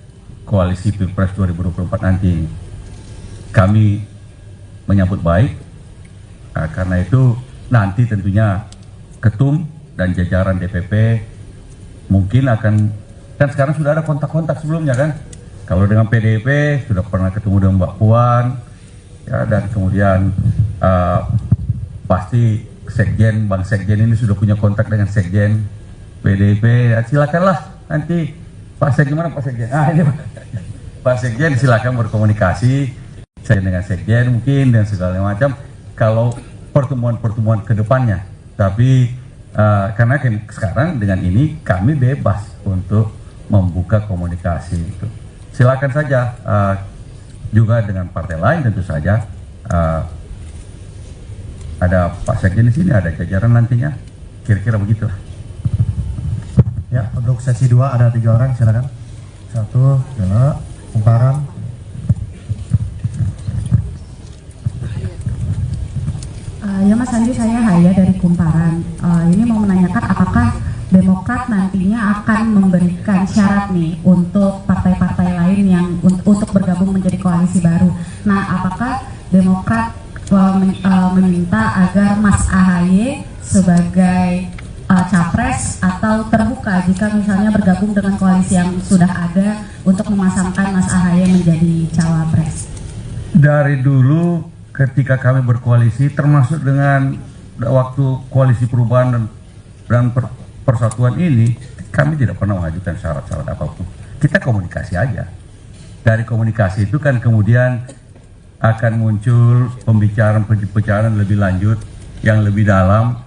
koalisi Pilpres 2024 nanti kami menyambut baik. Karena itu nanti tentunya Ketum dan jajaran DPP mungkin akan, kan sekarang sudah ada kontak-kontak sebelumnya kan. Kalau dengan PDIP sudah pernah ketemu dengan Mbak Puan, ya, dan kemudian pasti Sekjen, Bang Sekjen ini sudah punya kontak dengan Sekjen PDIP. Ya, silakanlah nanti Pak Sekjen, mana Pak Sekjen? Ini Pak Sekjen, silakan berkomunikasi saya dengan Sekjen mungkin dan segala macam. Kalau pertemuan-pertemuan ke depannya, tapi karena sekarang dengan ini kami bebas untuk membuka komunikasi itu. Silakan saja juga dengan partai lain tentu saja. Ada Pak Sekjen di sini, ada jajaran nantinya. Kira-kira begitulah. Ya, untuk sesi 2 ada 3 orang, silakan. 1, 2, kumparan. Ya Mas Andi, saya Haya dari Kumparan. Ini mau menanyakan apakah Demokrat nantinya akan memberikan syarat nih untuk partai-partai lain yang untuk bergabung menjadi koalisi baru. Nah, apakah Demokrat meminta agar Mas AHY sebagai capres atau terbuka jika misalnya bergabung dengan koalisi yang sudah ada untuk memasangkan Mas AHY menjadi cawapres? Dari dulu ketika kami berkoalisi, termasuk dengan waktu koalisi perubahan dan persatuan ini, kami tidak pernah mengajukan syarat-syarat apapun. Kita komunikasi aja. Dari komunikasi itu kan kemudian akan muncul pembicaraan lebih lanjut yang lebih dalam.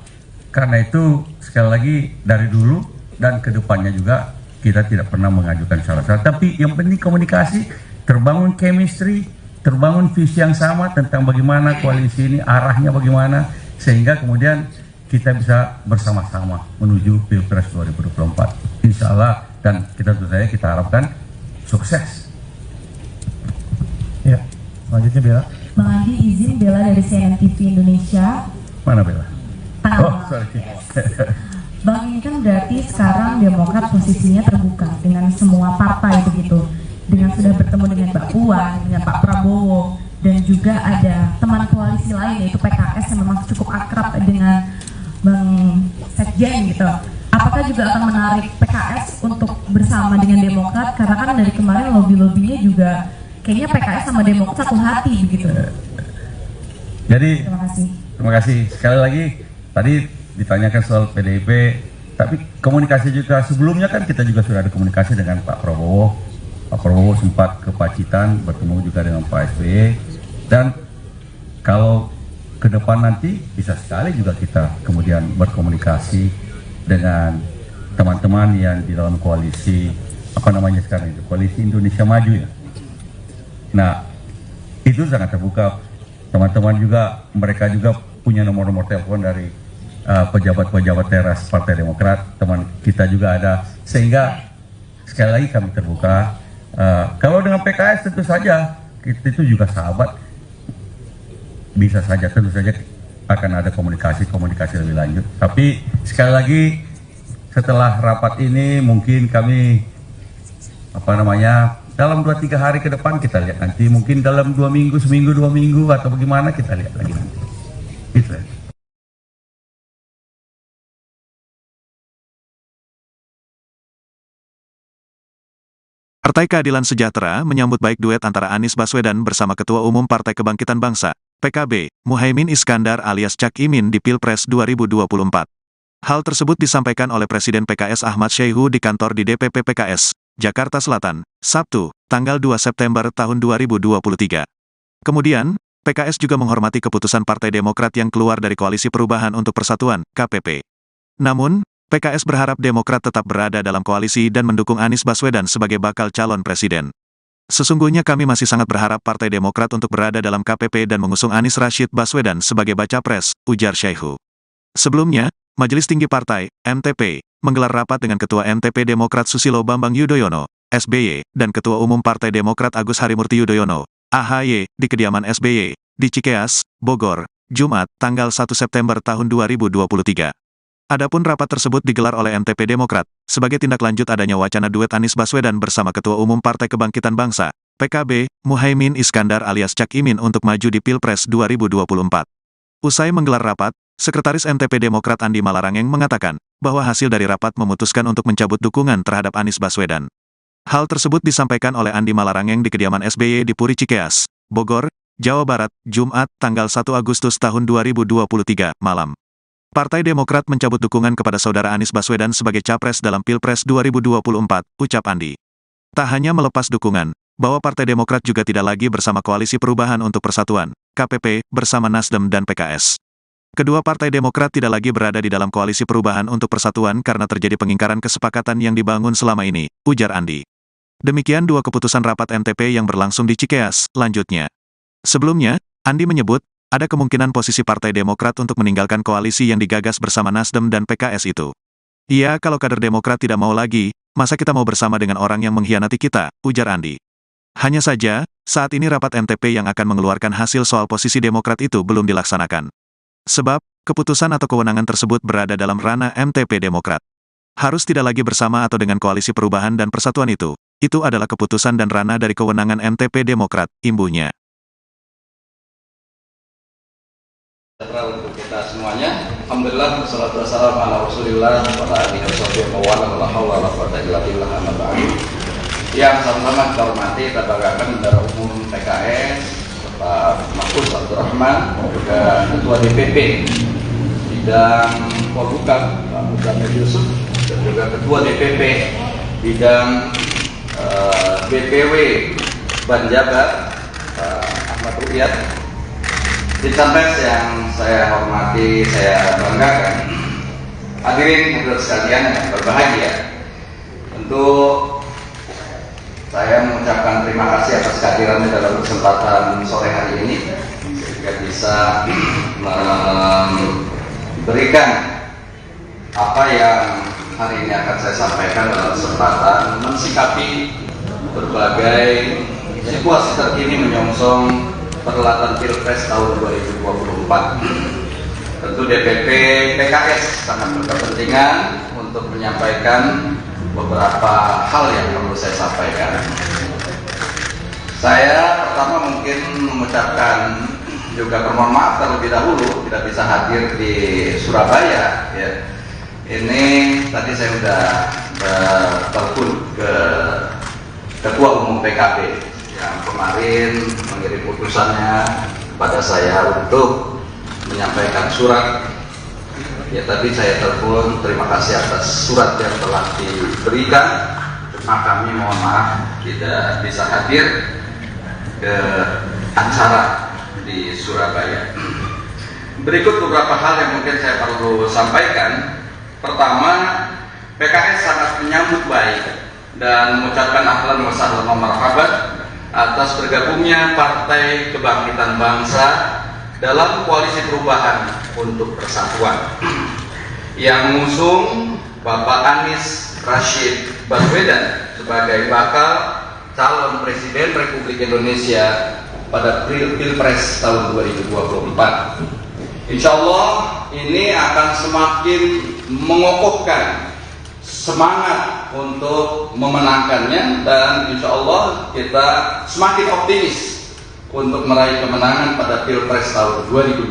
Karena itu sekali lagi dari dulu dan kedepannya juga kita tidak pernah mengajukan syarat-syarat. Tapi yang penting komunikasi, terbangun chemistry, terbangun visi yang sama tentang bagaimana koalisi ini arahnya bagaimana, sehingga kemudian kita bisa bersama-sama menuju Pilpres 2024. Insya Allah, dan kita tentu saja kita harapkan sukses. Ya, selanjutnya Bella. Bang Andi, izin Bella dari CNN TV Indonesia. Mana Bella? Oh, sorry. Bang, ini kan berarti sekarang Demokrat posisinya terbuka dengan semua partai begitu. Dengan sudah bertemu dengan Mbak Puan, dengan Pak Prabowo, dan juga ada teman koalisi lain yaitu PKS yang memang cukup akrab dengan Bang Sekjen gitu. Apakah juga akan menarik PKS untuk bersama dengan Demokrat? Karena kan dari kemarin lobby-lobbynya juga kayaknya PKS sama Demokrat satu hati begitu. Jadi terima kasih. Sekali lagi tadi ditanyakan soal PDIP, tapi komunikasi juga sebelumnya kan kita juga sudah ada komunikasi dengan Pak Prabowo. Pak Prabowo sempat ke Pacitan bertemu juga dengan Pak SBY, dan kalau ke depan nanti bisa sekali juga kita kemudian berkomunikasi dengan teman-teman yang di dalam koalisi apa namanya sekarang itu, Koalisi Indonesia Maju ya. Nah, itu sangat terbuka. Teman-teman juga, mereka juga punya nomor-nomor telepon dari pejabat-pejabat teras Partai Demokrat, teman kita juga ada, sehingga sekali lagi kami terbuka. Kalau dengan PKS tentu saja kita itu juga sahabat, bisa saja tentu saja akan ada komunikasi lebih lanjut. Tapi sekali lagi setelah rapat ini mungkin kami dalam 2-3 hari ke depan kita lihat nanti, mungkin dalam 2 minggu, seminggu 2 minggu atau bagaimana kita lihat lagi nanti. Gitu ya. Partai Keadilan Sejahtera menyambut baik duet antara Anies Baswedan bersama Ketua Umum Partai Kebangkitan Bangsa, PKB, Muhaimin Iskandar alias Cak Imin di Pilpres 2024. Hal tersebut disampaikan oleh Presiden PKS Ahmad Syaihu di kantor di DPP PKS, Jakarta Selatan, Sabtu, tanggal 2 September tahun 2023. Kemudian, PKS juga menghormati keputusan Partai Demokrat yang keluar dari Koalisi Perubahan untuk Persatuan, KPP. Namun, PKS berharap Demokrat tetap berada dalam koalisi dan mendukung Anies Baswedan sebagai bakal calon presiden. Sesungguhnya kami masih sangat berharap Partai Demokrat untuk berada dalam KPP dan mengusung Anies Rashid Baswedan sebagai baca pres, ujar Syaihu. Sebelumnya, Majelis Tinggi Partai, MTP, menggelar rapat dengan Ketua MTP Demokrat Susilo Bambang Yudhoyono, SBY, dan Ketua Umum Partai Demokrat Agus Harimurti Yudhoyono, AHY, di kediaman SBY, di Cikeas, Bogor, Jumat, tanggal 1 September tahun 2023. Adapun rapat tersebut digelar oleh MTP Demokrat, sebagai tindak lanjut adanya wacana duet Anies Baswedan bersama Ketua Umum Partai Kebangkitan Bangsa, PKB, Muhaimin Iskandar alias Cak Imin untuk maju di Pilpres 2024. Usai menggelar rapat, Sekretaris MTP Demokrat Andi Malarangeng mengatakan, bahwa hasil dari rapat memutuskan untuk mencabut dukungan terhadap Anies Baswedan. Hal tersebut disampaikan oleh Andi Malarangeng di kediaman SBY di Puri Cikeas, Bogor, Jawa Barat, Jumat, tanggal 1 Agustus tahun 2023, malam. Partai Demokrat mencabut dukungan kepada saudara Anies Baswedan sebagai capres dalam Pilpres 2024, ucap Andi. Tak hanya melepas dukungan, bahwa Partai Demokrat juga tidak lagi bersama Koalisi Perubahan untuk Persatuan, KPP, bersama Nasdem dan PKS. Kedua Partai Demokrat tidak lagi berada di dalam Koalisi Perubahan untuk Persatuan karena terjadi pengingkaran kesepakatan yang dibangun selama ini, ujar Andi. Demikian dua keputusan rapat MTP yang berlangsung di Cikeas, lanjutnya. Sebelumnya, Andi menyebut, ada kemungkinan posisi Partai Demokrat untuk meninggalkan koalisi yang digagas bersama Nasdem dan PKS itu. Iya, kalau kader Demokrat tidak mau lagi, masa kita mau bersama dengan orang yang mengkhianati kita, ujar Andi. Hanya saja, saat ini rapat MTP yang akan mengeluarkan hasil soal posisi Demokrat itu belum dilaksanakan. Sebab, keputusan atau kewenangan tersebut berada dalam ranah MTP Demokrat. Harus tidak lagi bersama atau dengan Koalisi Perubahan dan Persatuan itu adalah keputusan dan ranah dari kewenangan MTP Demokrat, imbuhnya. Untuk kita semuanya, alhamdulillah wassalatu wassalamu ala Rasulillah wa ala alihi wa sahbihi. Yang sama-sama kita hormati, kita banggakan Bendahara Umum PKS Pak Mahfuz Abdurrahman, juga Ketua DPP bidang Polhukam Pak Muzamil Yusuf, dan juga Ketua DPP bidang BPW Banjabar Ahmad Ruyat. Disampaikan yang saya hormati, saya banggakan, hadirin sekalian yang berbahagia, tentu saya mengucapkan terima kasih atas kehadirannya dalam kesempatan sore hari ini, sehingga bisa memberikan apa yang hari ini akan saya sampaikan dalam kesempatan mensikapi berbagai situasi terkini menyongsong perhelatan Pilpres tahun 2024. Tentu DPP PKS sangat berkepentingan untuk menyampaikan beberapa hal yang perlu saya sampaikan. Saya pertama mungkin mengucapkan juga permohonan maaf terlebih dahulu tidak bisa hadir di Surabaya. Ya. Ini tadi saya sudah telepon ke Ketua Umum PKB yang kemarin mengirim utusannya kepada saya untuk menyampaikan surat. Ya, tadi saya telepon, terima kasih atas surat yang telah diberikan. Cuma kami mohon maaf tidak bisa hadir ke acara di Surabaya. Berikut beberapa hal yang mungkin saya perlu sampaikan. Pertama, PKS sangat menyambut baik dan mengucapkan ahlan wa sahlan wa marhaban atas bergabungnya Partai Kebangkitan Bangsa dalam Koalisi Perubahan untuk Persatuan yang mengusung Bapak Anies Rashid Baswedan sebagai bakal calon Presiden Republik Indonesia pada Pilpres tahun 2024. Insya Allah ini akan semakin mengokohkan semangat untuk memenangkannya, dan insya Allah kita semakin optimis untuk meraih kemenangan pada Pilpres tahun 2024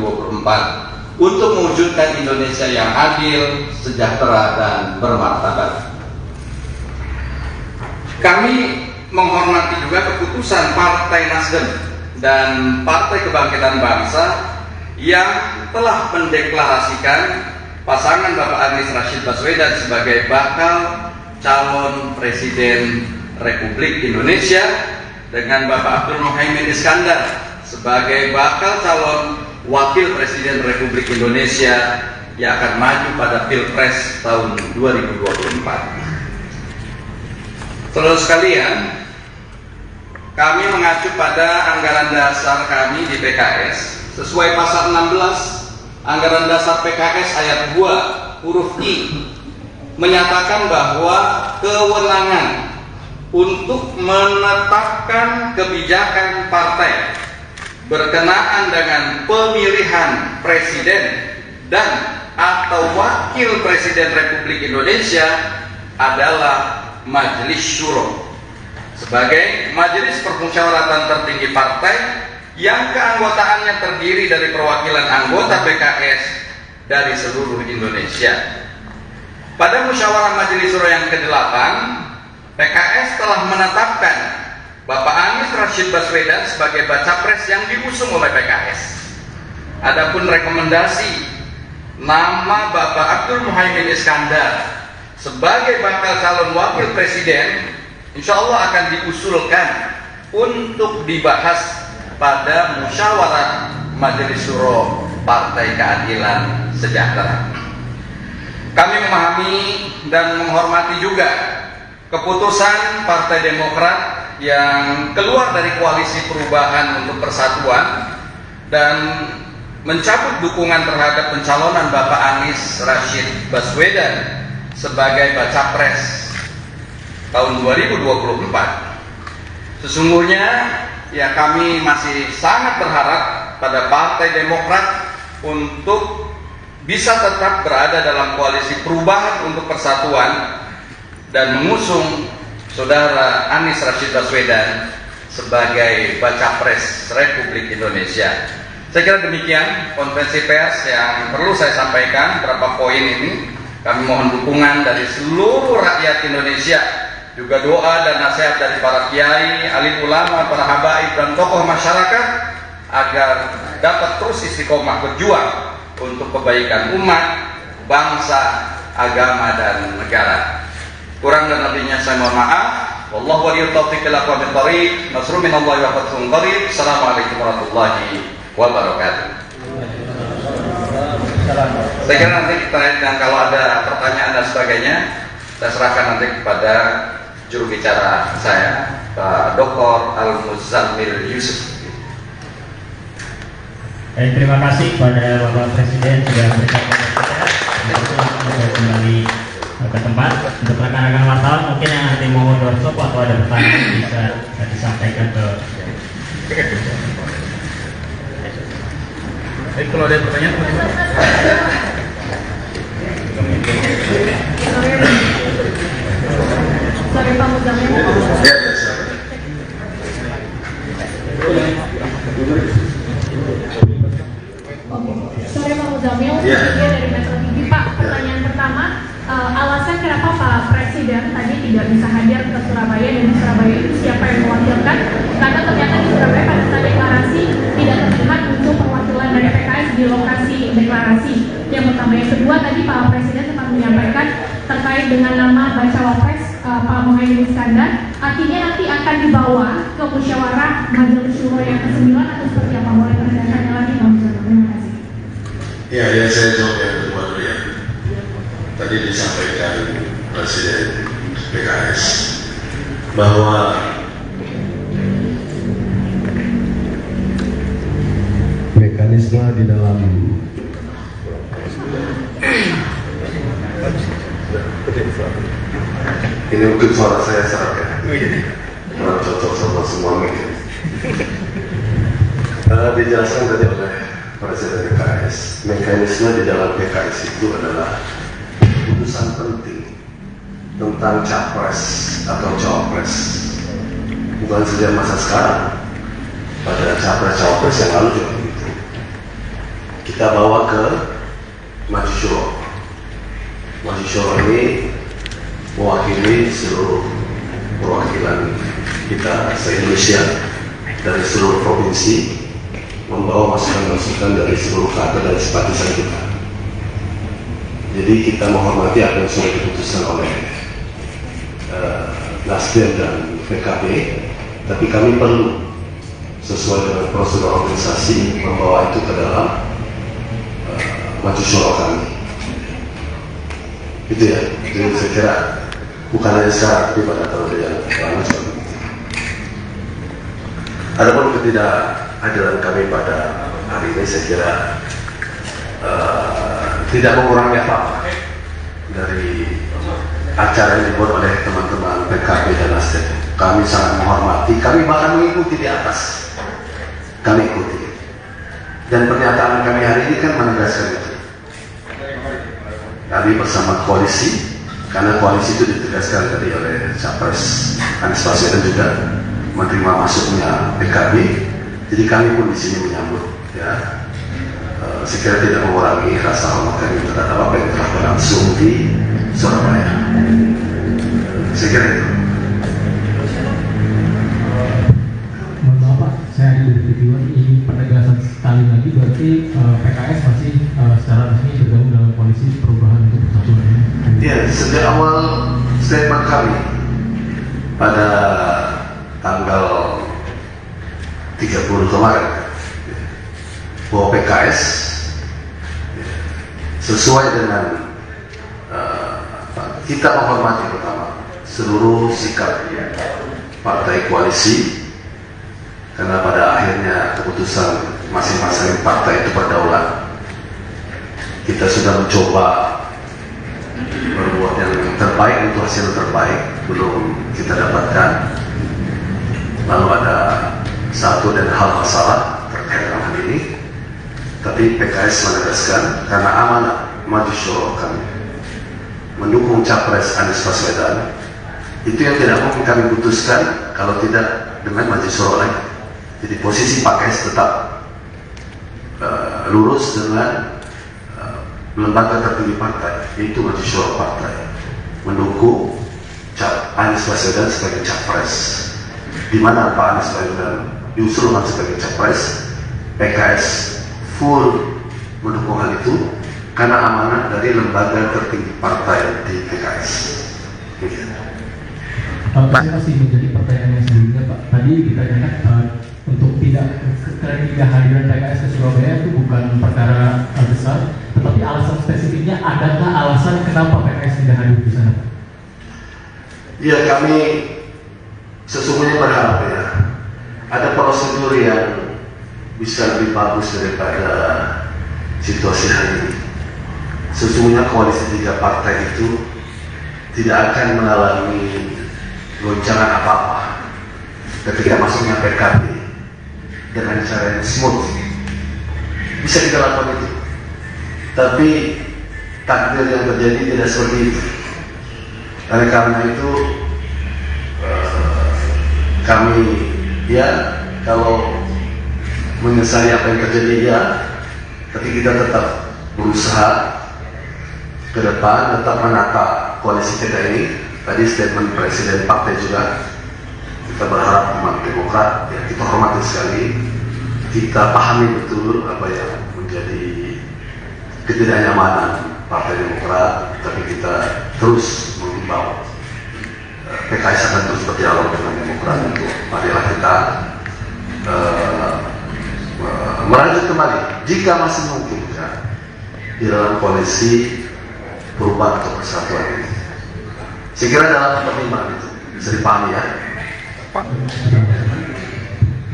untuk mewujudkan Indonesia yang adil, sejahtera, dan bermartabat. Kami menghormati juga keputusan Partai Nasdem dan Partai Kebangkitan Bangsa yang telah mendeklarasikan pasangan Bapak Anies Rashid Baswedan sebagai bakal calon Presiden Republik Indonesia dengan Bapak Abdul Muhaimin Iskandar sebagai bakal calon Wakil Presiden Republik Indonesia yang akan maju pada Pilpres tahun 2024. Saudara sekalian, kami mengacu pada anggaran dasar kami di PKS sesuai pasal 16 Anggaran Dasar PKS ayat 2 huruf I menyatakan bahwa kewenangan untuk menetapkan kebijakan partai berkenaan dengan pemilihan presiden dan atau wakil presiden Republik Indonesia adalah Majelis Syuro sebagai majelis permusyawaratan tertinggi partai yang keanggotaannya terdiri dari perwakilan anggota PKS dari seluruh Indonesia. Pada musyawarah Majelis Syuro yang ke-8, PKS telah menetapkan Bapak Anies Rashid Baswedan sebagai baca pres yang diusung oleh PKS. Adapun rekomendasi nama Bapak Abdul Muhaimin Iskandar sebagai bakal calon wakil presiden, insya Allah akan diusulkan untuk dibahas pada musyawarah Majelis Syuro Partai Keadilan Sejahtera. Kami memahami dan menghormati juga keputusan Partai Demokrat yang keluar dari Koalisi Perubahan untuk Persatuan dan mencabut dukungan terhadap pencalonan Bapak Anies Rashid Baswedan sebagai baca pres tahun 2024. Sesungguhnya ya kami masih sangat berharap pada Partai Demokrat untuk bisa tetap berada dalam koalisi perubahan untuk persatuan dan mengusung Saudara Anies Rashid Baswedan sebagai baca pres Republik Indonesia. Saya kira demikian konferensi pers yang perlu saya sampaikan. Beberapa poin ini kami mohon dukungan dari seluruh rakyat Indonesia, juga doa dan nasihat dari para kiai, alim ulama, para habaib dan tokoh masyarakat agar dapat terus istiqomah berjuang untuk kebaikan umat, bangsa, agama dan negara. Kurang dan lebihnya saya mohon maaf. Wallahu waliyut taufiq wal aqwamit thariq. Nasrun minallahi wa fathun qarib. Assalamualaikum warahmatullahi wabarakatuh. Saya kira nanti kita dan kalau ada pertanyaan dan sebagainya, saya serahkan nanti kepada juru bicara saya, Pak Dr. Al-Muzammil Yusuf. Terima kasih kepada Bapak Presiden sudah memberikan komentar. Kita kembali ke tempat. Untuk rekan-rekan wartawan mungkin yang nanti mau doorstop atau ada pertanyaan bisa disampaikan ke. Baik, kalau ada pertanyaan. Sorry Pak Muzammil. Sore Pak Muzammil, dari Metro TV. Pak, pertanyaan pertama, alasan kenapa Pak Presiden tadi tidak bisa hadir ke Surabaya, dan di Surabaya itu siapa yang mewakilkan? Karena ternyata di Surabaya pada saat deklarasi tidak terlihat untuk perwakilan dari PKS di lokasi deklarasi. Yang pertama, yang kedua tadi Pak Presiden sempat menyampaikan terkait dengan nama bacawa pres Pak Muhaimin Iskandar, artinya nanti akan dibawa ke musyawarah Majelis Syuro yang ke-9 atau seperti apa? Boleh menjelaskannya lagi Pak Muzammil? Terima kasih. Ya, saya jawab yang kedua dulu ya. Tadi disampaikan Presiden PKS bahwa mekanisme di dalam ini mungkin suara saya serak ya, kurang cocok sama semua media. Dijelaskan tadi oleh Presiden PKS, mekanisme di dalam PKS itu adalah keputusan penting tentang capres atau cawapres, bukan saja masa sekarang, pada capres cawapres yang lalu juga begitu. Kita bawa ke Majelis Syuro. Majelis Syuro ini mewakili seluruh perwakilan kita se-Indonesia dari seluruh provinsi, membawa masukan-masukan dari seluruh kader dan simpatisan kita. Jadi kita menghormati apa yang sudah diputuskan oleh Nasdem dan PKB, tapi kami perlu sesuai dengan prosedur organisasi membawa itu ke dalam Majelis Syuro kami. Itu ya, jadi saya kira bukan hanya sekarang, tapi pada tahun yang lalu juga begitu. Adapun ketidakhadiran kami pada hari ini saya kira tidak mengurangi apa-apa dari acara yang dibuat oleh teman-teman PKB dan Nasdem. Kami sangat menghormati, kami bahkan mengikuti di atas. Kami ikuti. Dan pernyataan kami hari ini kan menegaskan itu. Kami bersama koalisi, karena koalisi itu ditegaskan tadi oleh Capres Anies Baswedan juga menerima masuknya PKB. Jadi kami pun di sini menyambut, ya. Saya kira tidak mengurangi rasa hormat kami terhadap apa yang telah berlangsung di Surabaya. Saya kira itu. Mohon maaf Pak, saya dari video ini penegasan sekali lagi, berarti PKS masih secara resmi bergabung dalam koalisi perubahan untuk persatuan ini. Ya, sejak awal statement kami pada tanggal 30 kemarin bahwa PKS sesuai dengan kita menghormati pertama seluruh sikap partai koalisi, karena pada akhirnya keputusan masing-masing partai itu berdaulat. Kita sudah mencoba berbuat yang terbaik untuk hasil terbaik, belum kita dapatkan. Lalu ada satu dan hal masalah terkait dengan hal ini. Tapi PKS menegaskan karena amanat maju syuro kami mendukung capres Anies Baswedan, itu yang tidak mungkin kami putuskan kalau tidak dengan maju syuro lagi. Jadi posisi PKS tetap lurus dengan lembaga tertinggi partai, yaitu maju syuro partai, mendukung Anies Baswedan sebagai capres. Di mana Pak Anies Baswedan diusulkan sebagai capres, PKS full mendukung hal itu karena amanat dari lembaga tertinggi partai di PKS. Pak, saya masih menjadi pertanyaan yang sebelumnya, Pak. Tadi ditanyakan untuk tidak kehadiran PKS ke Surabaya itu bukan perkara besar, tetapi alasan spesifiknya, adakah alasan kenapa PKS tidak hadir di sana, Pak? Ya, kami sesungguhnya berharap ya ada prosedur yang bisa lebih bagus daripada situasi hari ini. Sesungguhnya koalisi 3 partai itu tidak akan mengalami goncangan apa-apa ketika masuknya PKB dengan cara yang smooth. Bisa kita lakukan itu, tapi takdir yang terjadi tidak seperti itu. Karena itu kami ya kalau menyesali apa yang terjadi ya, tapi kita tetap berusaha ke depan, tetap menata koalisi kita ini. Tadi statement Presiden Partai juga, kita berharap umat Demokrat, ya kita hormati sekali, kita pahami betul apa yang menjadi ketidaknyamanan Partai Demokrat, tapi kita terus mengimbau PKS akan terus berdialog dengan Demokrat untuk marilah kita melanjut kembali jika masih mungkin ya, di dalam koalisi perubahan atau persatuan ini. Saya kira dalam pertimbangan itu bisa dipahami ya.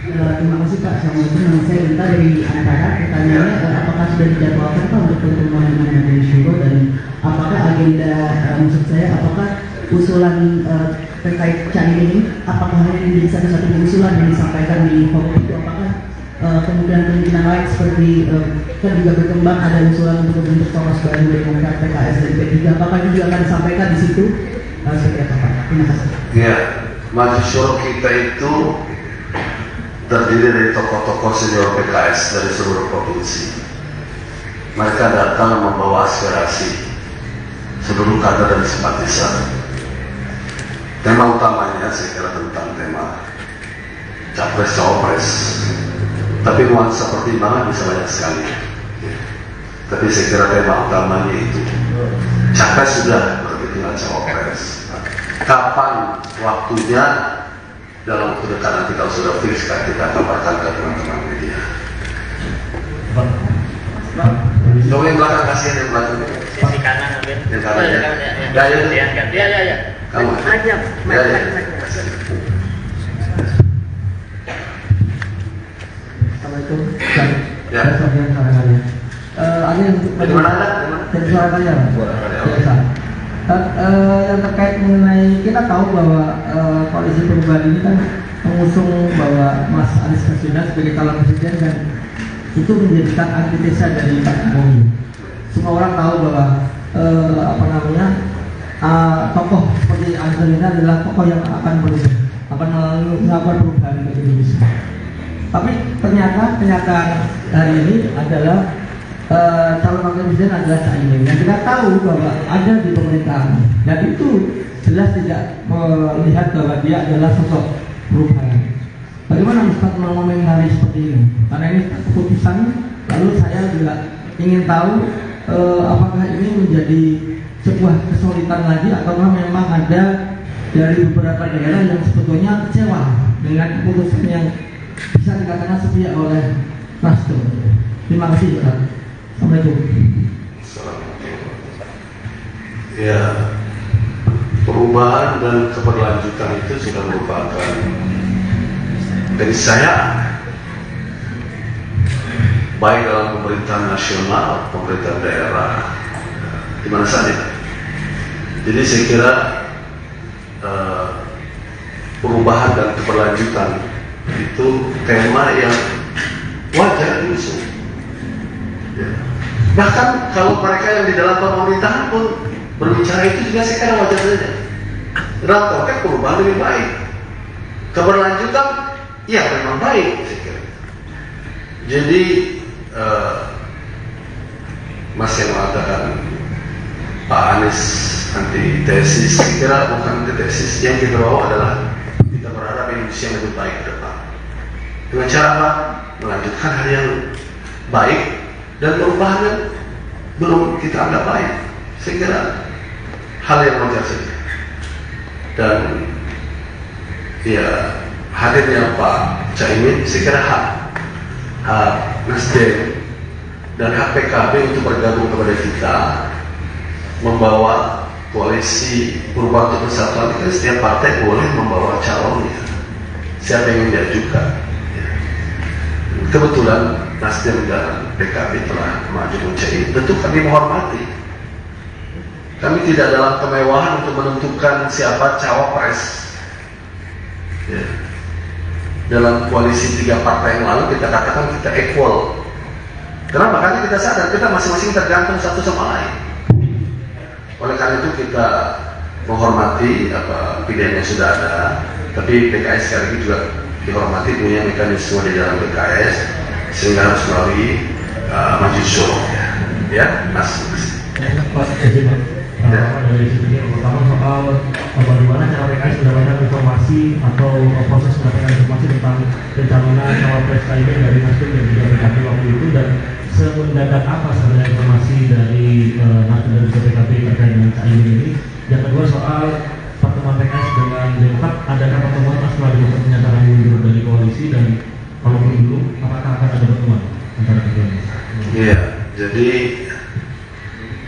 Terima kasih Pak. Assalamualaikum. Nama saya Lenta dari Antara. Pertanyaannya apakah sudah dijadwalkan Pak untuk pertemuan dengan Majelis Syuro, dan apakah agenda maksud saya apakah usulan terkait Caimin ini apakah hanya menjadi satu-satunya usulan yang disampaikan di forum itu, apakah kemungkinan lain seperti kan juga berkembang ada usulan untuk membentuk poros baru dengan PKS dan P3, apakah itu juga akan disampaikan di situ? Seperti apa Pak? Terima kasih. Ya, Majelis Syuro kita itu terdiri dari tokoh-tokoh senior PKS dari seluruh provinsi. Mereka datang membawa aspirasi seluruh kader dan simpatisan. Tema utamanya saya kira tentang tema capres cawapres, tapi nuansa pertimbangan bisa banyak sekali. Tapi saya kira tema utamanya itu capres sudah, berarti tinggal cawapres. Kapan waktunya dalam waktu dekat nanti kalau sudah fix kita kabarkan ke teman-teman media. Coba yang belakang, kasihan yang belakang. Sisi kanan ambil. Yang kanan ya. Ya. Kamu. Aja. Assalamualaikum. Ya. Ada yang dari mana Anda? Dari Surabaya. Biasa. Yang terkait mengenai, kita tahu bahwa koalisi perubahan ini kan mengusung bahwa Mas Anies Baswedan sebagai calon presiden, dan itu menjadikan antitesa dari Pak Jokowi. Semua orang tahu bahwa tokoh seperti Angelina adalah tokoh yang akan melakukan perubahan di Indonesia. Tapi ternyata kenyataan hari ini adalah calon wakil presiden adalah Caimin, yang kita tahu bahwa ada di pemerintahan, dan itu jelas tidak melihat bahwa dia adalah sosok perubahan. Bagaimana Ustaz mengomentari seperti ini? Karena ini keputusan, lalu saya juga ingin tahu apakah ini menjadi sebuah kesulitan lagi, atau memang ada dari beberapa daerah yang sebetulnya kecewa dengan keputusan yang bisa dikatakan sepihak oleh Nasdem. Terima kasih Ustaz. Assalamualaikum. Ya, perubahan dan keberlanjutan itu sudah merupakan dari saya, baik dalam pemerintahan nasional, pemerintahan daerah, di mana saja. Jadi saya kira perubahan dan keberlanjutan itu tema yang wajar diusung. Ya. Bahkan kalau mereka yang di dalam pemerintahan pun berbicara itu juga saya kira wajar saja. Dalam konteks perubahan lebih baik, keberlanjutan, ya memang baik. Saya kira. Jadi Mas yang mengatakan Pak Anies anti tesis, saya kira bukan anti tesis. Yang kita bawa adalah kita berharap Indonesia yang lebih baik ke depan. Dengan cara apa? Melanjutkan hal yang baik dan perubahan yang belum kita anggap baik. Saya kira hal yang wajar saja. Dan ya hadirnya Pak Caimin, saya kira hak Nasdem dan hak PKB untuk bergabung kepada kita, membawa koalisi perubahan untuk persatuan. Kan setiap partai boleh membawa calonnya, siapa yang diajukan. Ya. Kebetulan Nasdem dan PKB telah maju mencari, tentu kami menghormati. Kami tidak dalam kemewahan untuk menentukan siapa cawapres. Ya. Dalam koalisi 3 partai yang lalu kita katakan kita equal. Karena makanya kita sadar kita masing-masing tergantung satu sama lain. Oleh karena itu kita menghormati apa pilihan yang sudah ada, tapi PKS sekali lagi juga dihormati punya mekanisme di dalam PKS sehingga harus melalui maju syuro. Ya, Mas. Dari sisi pertama soal bagaimana cara PKS mendapatkan informasi atau proses mendapatkan informasi tentang pencalonan cawapres Caimin dari Nasdem dan juga PKB waktu itu, dan semendadak apa sebenarnya informasi dari Nasdem dan juga PKB terkait dengan Caimin ini. Yang kedua soal pertemuan PKS dengan Demokrat, adakah pertemuan setelah Demokrat menyatakan mundur dari koalisi, dan kalau dulu apakah akan ada pertemuan antara keduanya? Iya, jadi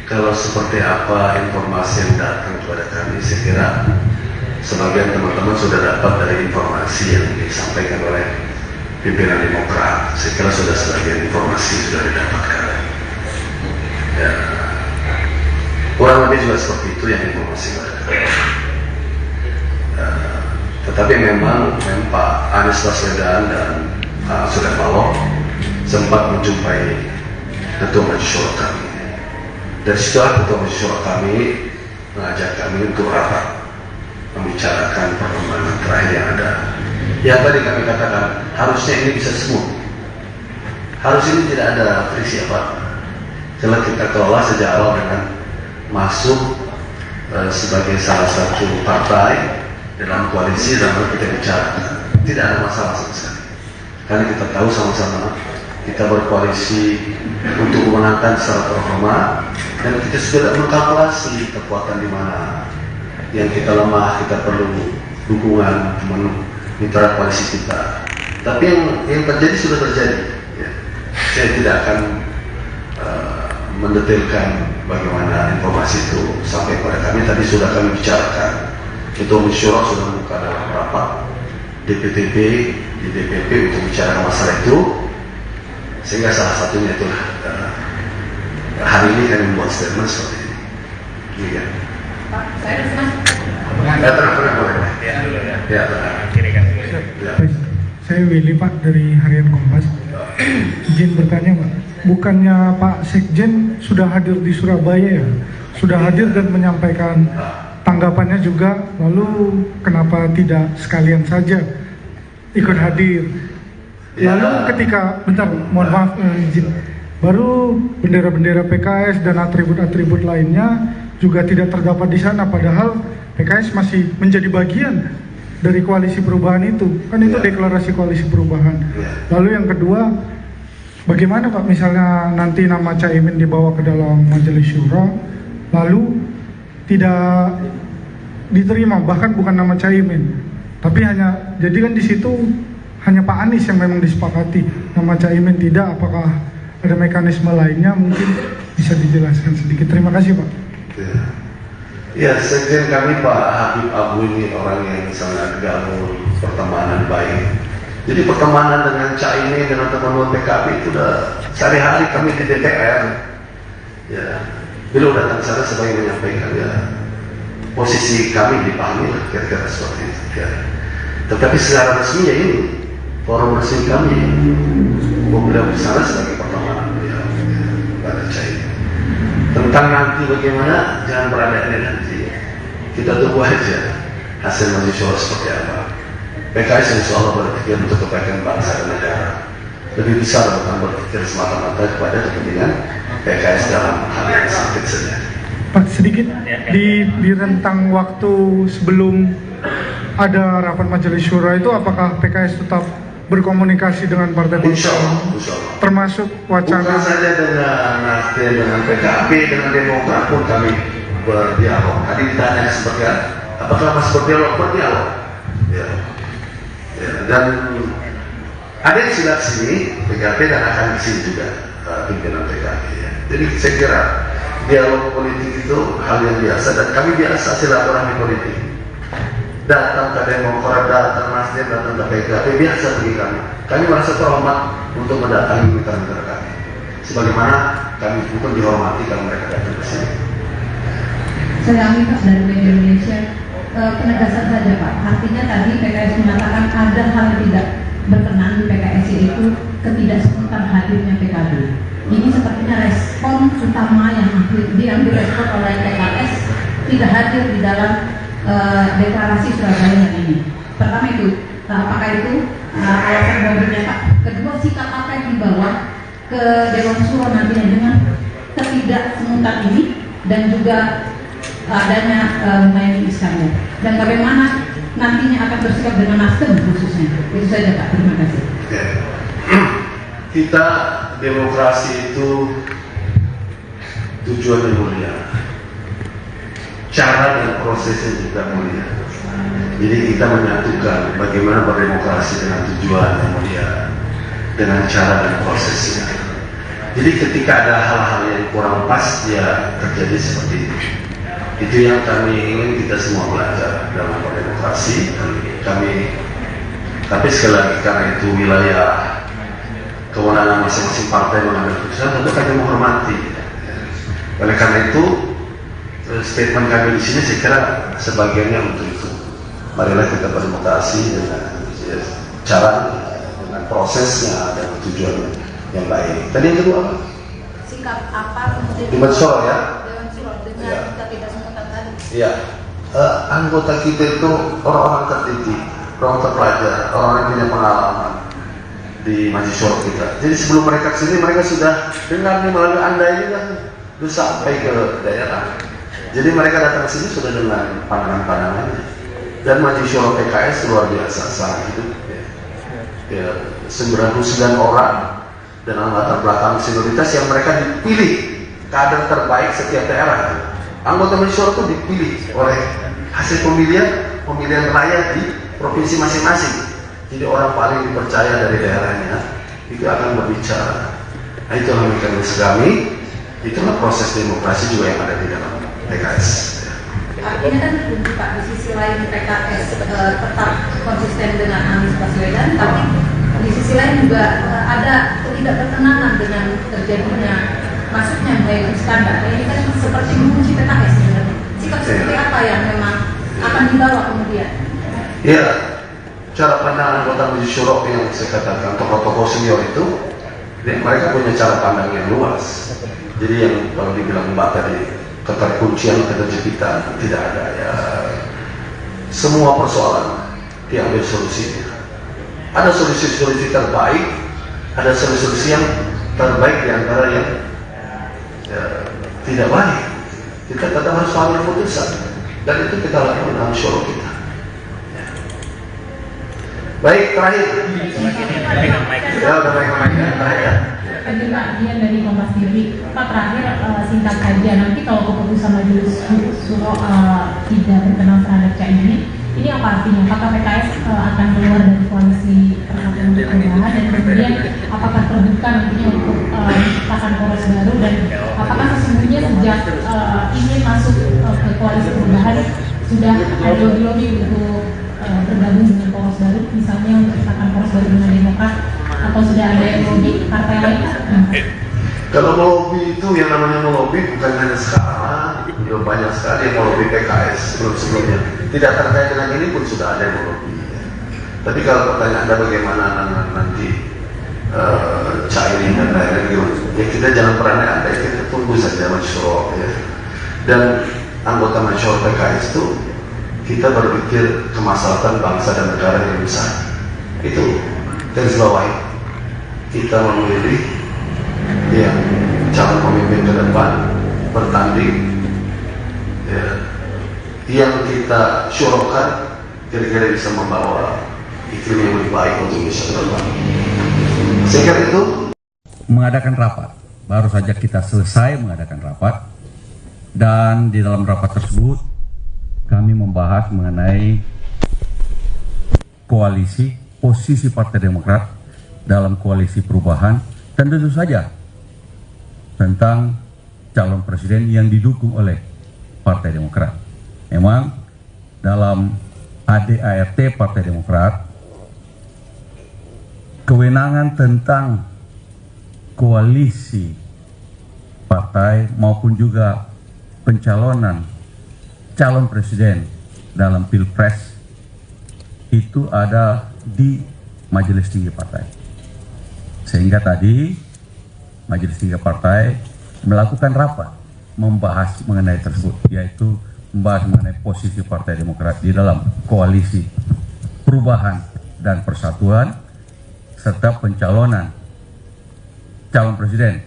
kalau seperti apa informasi yang datang kepada kami, saya kira sebagian teman-teman sudah dapat dari informasi yang disampaikan oleh pimpinan Demokrat. Saya kira sudah sebagian informasi sudah didapatkan. Ya, kurang lebih juga seperti itu yang informasi mereka. Tetapi memang Pak Anies Baswedan dan Surya Paloh sempat menjumpai Ketua Majelis Syuro kami. Dari situ Ketua Majelis Syuro kami mengajak kami untuk rapat membicarakan perkembangan terakhir yang ada. Yang tadi kami katakan harusnya ini bisa smooth, harus ini tidak ada friksi apa. Kalau kita kelola sejak awal dengan masuk sebagai salah satu partai dalam koalisi dan kita bicara, tidak ada masalah sama sekali. Karena kita tahu sama-sama kita berkoalisi untuk memenangkan secara terhormat, dan kita sudah mengkalkulasi kekuatan di mana yang kita lemah, kita perlu dukungan mitra koalisi kita. Tapi yang terjadi sudah terjadi. Ya. Saya tidak akan mendetailkan bagaimana informasi itu sampai pada kami. Tadi sudah kami bicarakan. Ketua Majelis Syuro sudah membuka dalam rapat DPTP di DPP untuk bicara masalah itu, sehingga salah satunya itulah hari ini kami membuat statement seperti ini. Iya. Pak, saya senang. Ya, tenang, boleh. Ya, Saya Willy Pak dari Harian Kompas. Izin bertanya Pak, bukannya Pak Sekjen sudah hadir di Surabaya ya? Sudah hadir dan menyampaikan tanggapannya juga, lalu kenapa tidak sekalian saja ikut hadir? Lalu ketika, bentar, mohon maaf izin, baru bendera-bendera PKS dan atribut-atribut lainnya juga tidak terdapat di sana, padahal PKS masih menjadi bagian dari koalisi perubahan itu, kan itu deklarasi koalisi perubahan. Lalu yang kedua, bagaimana Pak misalnya nanti nama Caimin dibawa ke dalam Majelis Syuro, lalu tidak diterima, bahkan bukan nama Caimin, tapi hanya, jadi kan di situ hanya Pak Anies yang memang disepakati, nama Caimin tidak. Apakah ada mekanisme lainnya? Mungkin bisa dijelaskan sedikit. Terima kasih Pak. Ya, sekjen kami Pak Habib Abu ini orang yang sangat gaul pertemanan baik. Jadi pertemanan dengan Caimin, dengan teman-teman PKB itu udah sehari-hari kami di DPR. Ya, beliau datang ke sana sebagai menyampaikan ya posisi kami dipahami lah kira-kira seperti itu. Ya. Tetapi secara resmi ya ini forum resmi kami, beliau di sana sebagai pertemanan beliau. Ya. Tentang nanti bagaimana, jangan berandai nanti. Kita tunggu aja hasil majelis syuro seperti apa. PKS insya Allah berpikir untuk kebaikan bangsa dan negara. Lebih besar bukan berpikir semata-mata kepada kepentingan PKS dalam hal yang sedikit saja. Pak, sedikit di rentang waktu sebelum ada rapat majelis syuro itu, apakah PKS tetap berkomunikasi dengan partai politik? Termasuk wacana. Bukan saja dengan Nasdem, dengan PKB, dengan Demokrat pun kami berdialog. Tadi ditanya seperti apakah masih berdialog? Ya. Dan ada yang sudah sini PKB dan akan di sini juga pimpinan PKB. Ya. Jadi saya kira dialog politik itu hal yang biasa dan kami biasa silaturahmi politik. Datang ke Demokrat, datang Nasdem, datang ke PKB biasa bagi kami. Kami merasa terhormat untuk mendatangi mitra-mitra kami. Sebagaimana kami pun dihormati kalau mereka datang ke sini. Saya Aminah dari Media Indonesia. Penegasan saja Pak, artinya tadi PKS mengatakan ada hal yang tidak berkenan di PKS, yaitu ketidaksemutan hadirnya PKB. Ini sepertinya respon utama yang diambil respon oleh PKS tidak hadir di dalam deklarasi Surabaya ini. Pertama itu, apakah itu alasan baginya Pak? Kedua, sikap apa yang dibawa ke Dewan Syuro nantinya dengan ketidaksemutan ini dan juga adanya Muhaimin Iskandar, dan bagaimana nantinya akan bersikap dengan Nasdem khususnya. Itu saja Pak, terima kasih. Kita demokrasi itu tujuannya mulia, cara dan prosesnya juga mulia. Jadi kita menyatukan bagaimana berdemokrasi dengan tujuan yang mulia, dengan cara dan prosesnya. Jadi ketika ada hal-hal yang kurang pas, ya terjadi seperti itu. Itu yang kami ingin kita semua belajar dalam berdemokrasi. Tapi sekali lagi, karena itu wilayah kewenangan masing-masing partai mengambil keputusan, tentu kami menghormati. Oleh karena itu, statement kami di sini saya kira sebagiannya untuk itu. Marilah kita berdemokrasi dengan cara, dengan prosesnya dan tujuan yang baik. Tadi yang kedua apa? Sikap apa kemudian Dewan Syuro ya? Dewan Syuro dengan ketidaksemutan tadi. Iya, anggota kita itu orang-orang terdidik, orang terpelajar, orang yang punya pengalaman di majelis syuro kita. Jadi sebelum mereka kesini, mereka sudah dengar nih melalui Anda ini kan sudah sampai ke daerah. Jadi mereka datang ke sini sudah dengan pandangan-pandangannya. Dan majelis syuro PKS luar biasa sangat hidup. Ya, 99 orang dengan latar belakang senioritas yang mereka dipilih kader terbaik setiap daerah. Anggota majelis syuro itu dipilih oleh hasil pemilihan rakyat di provinsi masing-masing. Jadi orang paling dipercaya dari daerahnya itu akan berbicara. Nah, itulah mekanisme kami, itulah proses demokrasi juga yang ada di dalam PKS. Artinya kan Pak, di sisi lain PKS tetap konsisten dengan Anies Baswedan, tapi di sisi lain juga ada ketidakberkenanan dengan terjadinya masuknya Muhaimin Iskandar. Ini kan seperti mengunci PKS sebenarnya. Sikap seperti apa yang memang akan dibawa kemudian? Ya, cara pandang anggota majelis syuro yang saya katakan tokoh-tokoh senior itu, mereka punya cara pandang yang luas. Jadi yang kalau dibilang Mbak tadi, keterkuncian, keterjepitan tidak ada ya. Semua persoalan diambil solusinya. Ada solusi-solusi terbaik, ada solusi yang terbaik di antara yang tidak baik. Kita tetap harus ambil keputusan, dan itu kita lakukan dalam syuro kita. Baik, terakhir. Ya, udah baik-baiknya terakhir. Tadi Pak Dian dari Kompas TV. Pak, terakhir singkat saja, nanti kalau keputusan majelis syuro tidak berkenan terhadap Caimin, ini apa artinya? Apakah PKS akan keluar dari koalisi Persatuan untuk Perubahan, dan kemudian apakah terbuka nantinya untuk menciptakan poros baru, dan apakah sesungguhnya sejak ingin masuk ke koalisi perubahan sudah ada lobby untuk bergabung dengan poros baru, misalnya menciptakan poros baru dengan Demokrat, atau sudah ada lobby partai lain? Kalau lobby itu yang namanya lobby bukan hanya sekarang, sudah banyak sekali yang lobby PKS sebelum-sebelumnya. Tidak terkait dengan ini pun sudah ada yang lobby. Tapi kalau pertanyaan Anda bagaimana nanti Caimin dan lain-lain, ya kita jangan pernah andai, kita tunggu saja masyarakat ya. Dan anggota masyarakat PKS itu kita berpikir kemaslahatan bangsa dan negara yang besar. Itu garis bawahi. Kita memilih yang calon pemimpin ke depan bertanding ya, yang kita syurokan kira-kira bisa membawa iklim yang lebih baik untuk Indonesia ke depan. Sehingga itu mengadakan rapat, baru saja kita selesai mengadakan rapat, dan di dalam rapat tersebut kami membahas mengenai koalisi, posisi Partai Demokrat dalam koalisi perubahan, dan tentu saja tentang calon presiden yang didukung oleh Partai Demokrat. Memang dalam ADART Partai Demokrat, kewenangan tentang koalisi partai maupun juga pencalonan calon presiden dalam Pilpres itu ada di Majelis Tinggi Partai. Sehingga tadi Majelis Tinggi Partai melakukan rapat membahas mengenai tersebut, yaitu membahas mengenai posisi Partai Demokrat di dalam koalisi perubahan dan persatuan serta pencalonan calon presiden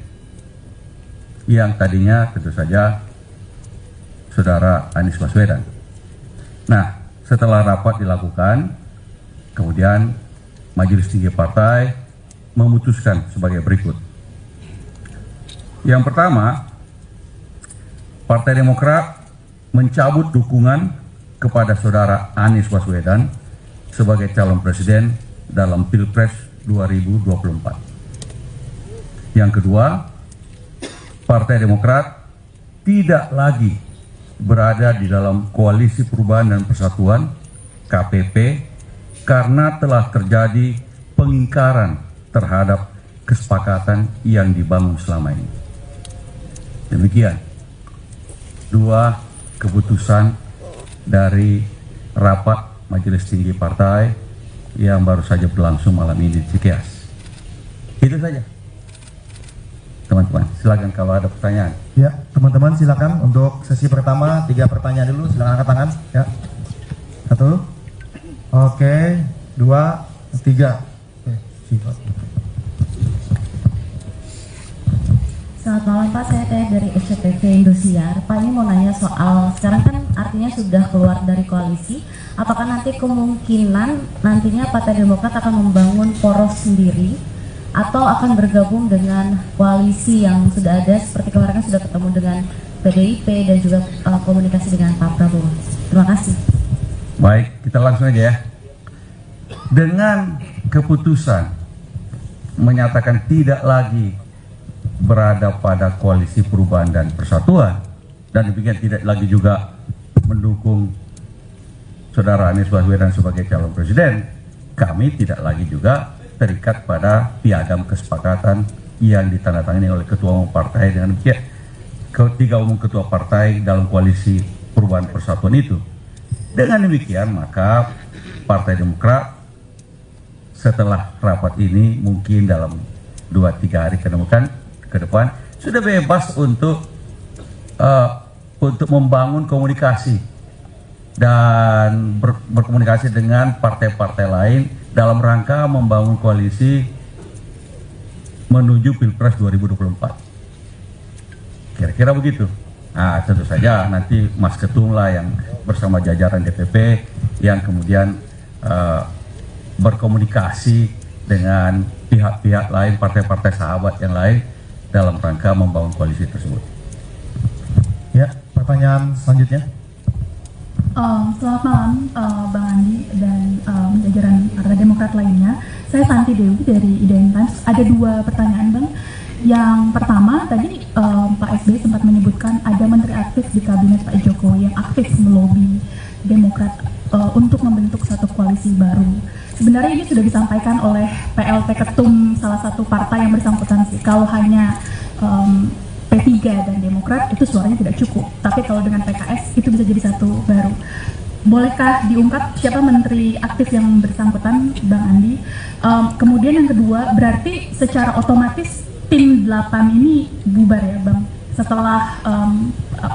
yang tadinya tentu saja Saudara Anies Baswedan. Nah, setelah rapat dilakukan, kemudian Majelis Tinggi Partai memutuskan sebagai berikut. Yang pertama, Partai Demokrat mencabut dukungan kepada Saudara Anies Baswedan sebagai calon presiden dalam Pilpres 2024. Yang kedua, Partai Demokrat tidak lagi berada di dalam Koalisi Perubahan dan Persatuan KPP karena telah terjadi pengingkaran terhadap kesepakatan yang dibangun selama ini. Demikian dua keputusan dari rapat Majelis Tinggi Partai yang baru saja berlangsung malam ini di Cikeas. Itu saja. Teman-teman, silakan kalau ada pertanyaan. Ya, teman-teman silakan untuk sesi pertama 3 pertanyaan dulu, silakan angkat tangan. Ya, 1, oke, 2, 3. Selamat malam Pak, saya Teh dari SCTV Indosiar. Pak, ini mau nanya soal, sekarang kan artinya sudah keluar dari koalisi, apakah nanti kemungkinan nantinya Partai Demokrat akan membangun poros sendiri atau akan bergabung dengan koalisi yang sudah ada, seperti kemarin kan sudah ketemu dengan PDIP dan juga komunikasi dengan Pak Prabowo. Terima kasih. Baik, kita langsung aja ya. Dengan keputusan menyatakan tidak lagi berada pada Koalisi Perubahan dan Persatuan, dan demikian tidak lagi juga mendukung Saudara Anies Baswedan sebagai calon presiden, kami tidak lagi juga terikat pada piagam kesepakatan yang ditandatangani oleh Ketua Umum Partai dengan demikian ketiga umum ketua partai dalam Koalisi Perubahan Persatuan itu. Dengan demikian maka Partai Demokrat setelah rapat ini mungkin dalam 2-3 hari ke depan sudah bebas untuk membangun komunikasi dan berkomunikasi dengan partai-partai lain dalam rangka membangun koalisi menuju Pilpres 2024. Kira-kira begitu. Nah, tentu saja nanti Mas Ketum lah yang bersama jajaran DPP yang kemudian berkomunikasi dengan pihak-pihak lain, partai-partai sahabat yang lain dalam rangka membangun koalisi tersebut. Ya, pertanyaan selanjutnya. Selamat malam Bang Andi dan jajaran Partai Demokrat lainnya. Saya Santi Dewi dari IDN Times. Ada 2 pertanyaan Bang. Yang pertama tadi Pak SBY sempat menyebutkan ada menteri aktif di kabinet Pak Jokowi yang aktif melobi Demokrat untuk membentuk satu koalisi baru. Sebenarnya ini sudah disampaikan oleh PLT Ketum salah satu partai yang bersangkutan sih. Kalau hanya P3 dan Demokrat itu suaranya tidak cukup. Tapi kalau dengan PKS itu bisa jadi satu baru. bolehkah diungkap siapa menteri aktif yang bersangkutan, Bang Andi? Kemudian yang kedua, berarti secara otomatis tim 8 ini bubar ya, Bang, setelah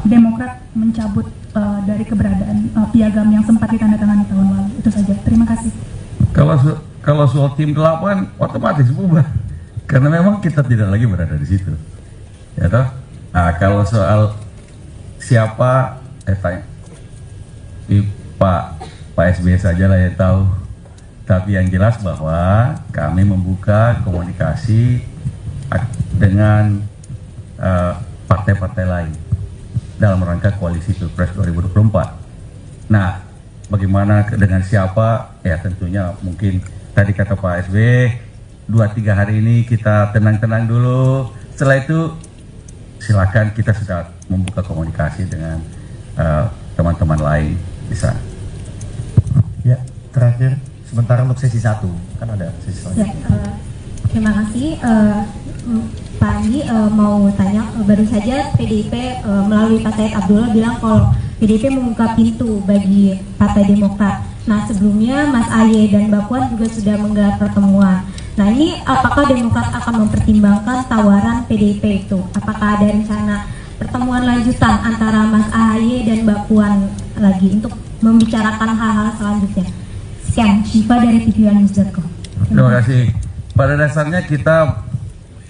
Demokrat mencabut dari keberadaan piagam yang sempat ditandatangani tahun lalu. Itu saja. Terima kasih. Kalau soal tim 8 otomatis bubar, karena memang kita tidak lagi berada di situ, ya toh. Nah, kalau soal siapa, tanya Pak SBY saja lah yang tahu. Tapi yang jelas bahwa kami membuka komunikasi dengan partai-partai lain dalam rangka koalisi Pilpres 2024. Nah, bagaimana dengan siapa? Ya tentunya mungkin tadi kata Pak SBY, 2-3 hari ini kita tenang-tenang dulu. Setelah itu silakan, kita sudah membuka komunikasi dengan teman-teman lain di sana. Ya, terakhir sebentar untuk sesi 1, kan ada sesi selanjutnya. Ya, terima kasih. Pak Andi mau tanya, baru saja PDIP melalui Pak Said Abdullah bilang kalau PDIP membuka pintu bagi Partai Demokrat. Nah, sebelumnya Mas Ahy dan Mbak Puan juga sudah menggelar pertemuan. Nah, ini apakah Demokrat akan mempertimbangkan tawaran PDIP itu? Apakah ada rencana pertemuan lanjutan antara Mas Ahy dan Mbak Puan lagi untuk membicarakan hal-hal selanjutnya? Sekian, Syifa dari tvnews.com. Terima kasih. Pada dasarnya kita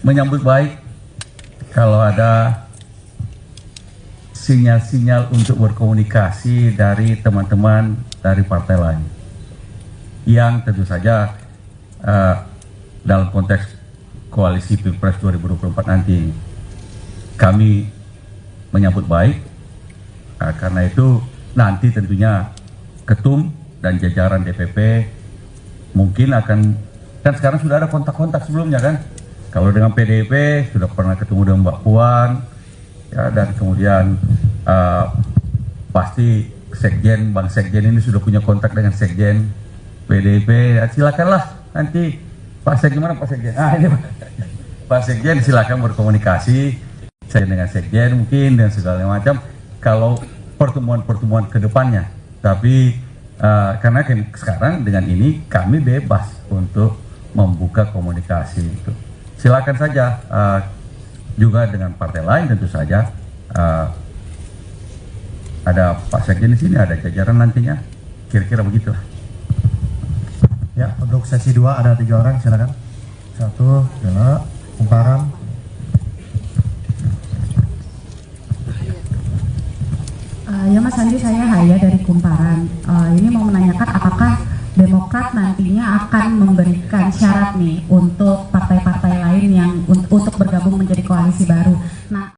menyambut baik kalau ada sinyal-sinyal untuk berkomunikasi dari teman-teman dari partai lain yang tentu saja dalam konteks koalisi Pilpres 2024 nanti kami menyambut baik. Karena itu nanti tentunya ketum dan jajaran DPP mungkin akan, kan sekarang sudah ada kontak-kontak sebelumnya kan. Kalau dengan PDIP sudah pernah ketemu dengan Mbak Puan, ya, dan kemudian pasti Sekjen, Bang Sekjen ini sudah punya kontak dengan Sekjen PDIP. Ya, silakanlah nanti Pak Sekjen, mana Pak Sekjen? Ini Pak Sekjen, silakan berkomunikasi saya dengan Sekjen mungkin dan segala macam. Kalau pertemuan-pertemuan ke depannya, tapi karena sekarang dengan ini kami bebas untuk membuka komunikasi itu. Silakan saja juga dengan partai lain tentu saja. Ada Pak Sekjen di sini, ada jajaran nantinya, kira-kira begitulah. Ya, untuk sesi 2 ada 3 orang, silakan. 1, 2, Kumparan. Ya Mas Andi, saya Haya dari Kumparan. Ini mau menanyakan apakah Demokrat nantinya akan memberikan syarat nih untuk partai-partai lain yang untuk bergabung menjadi koalisi baru. Nah,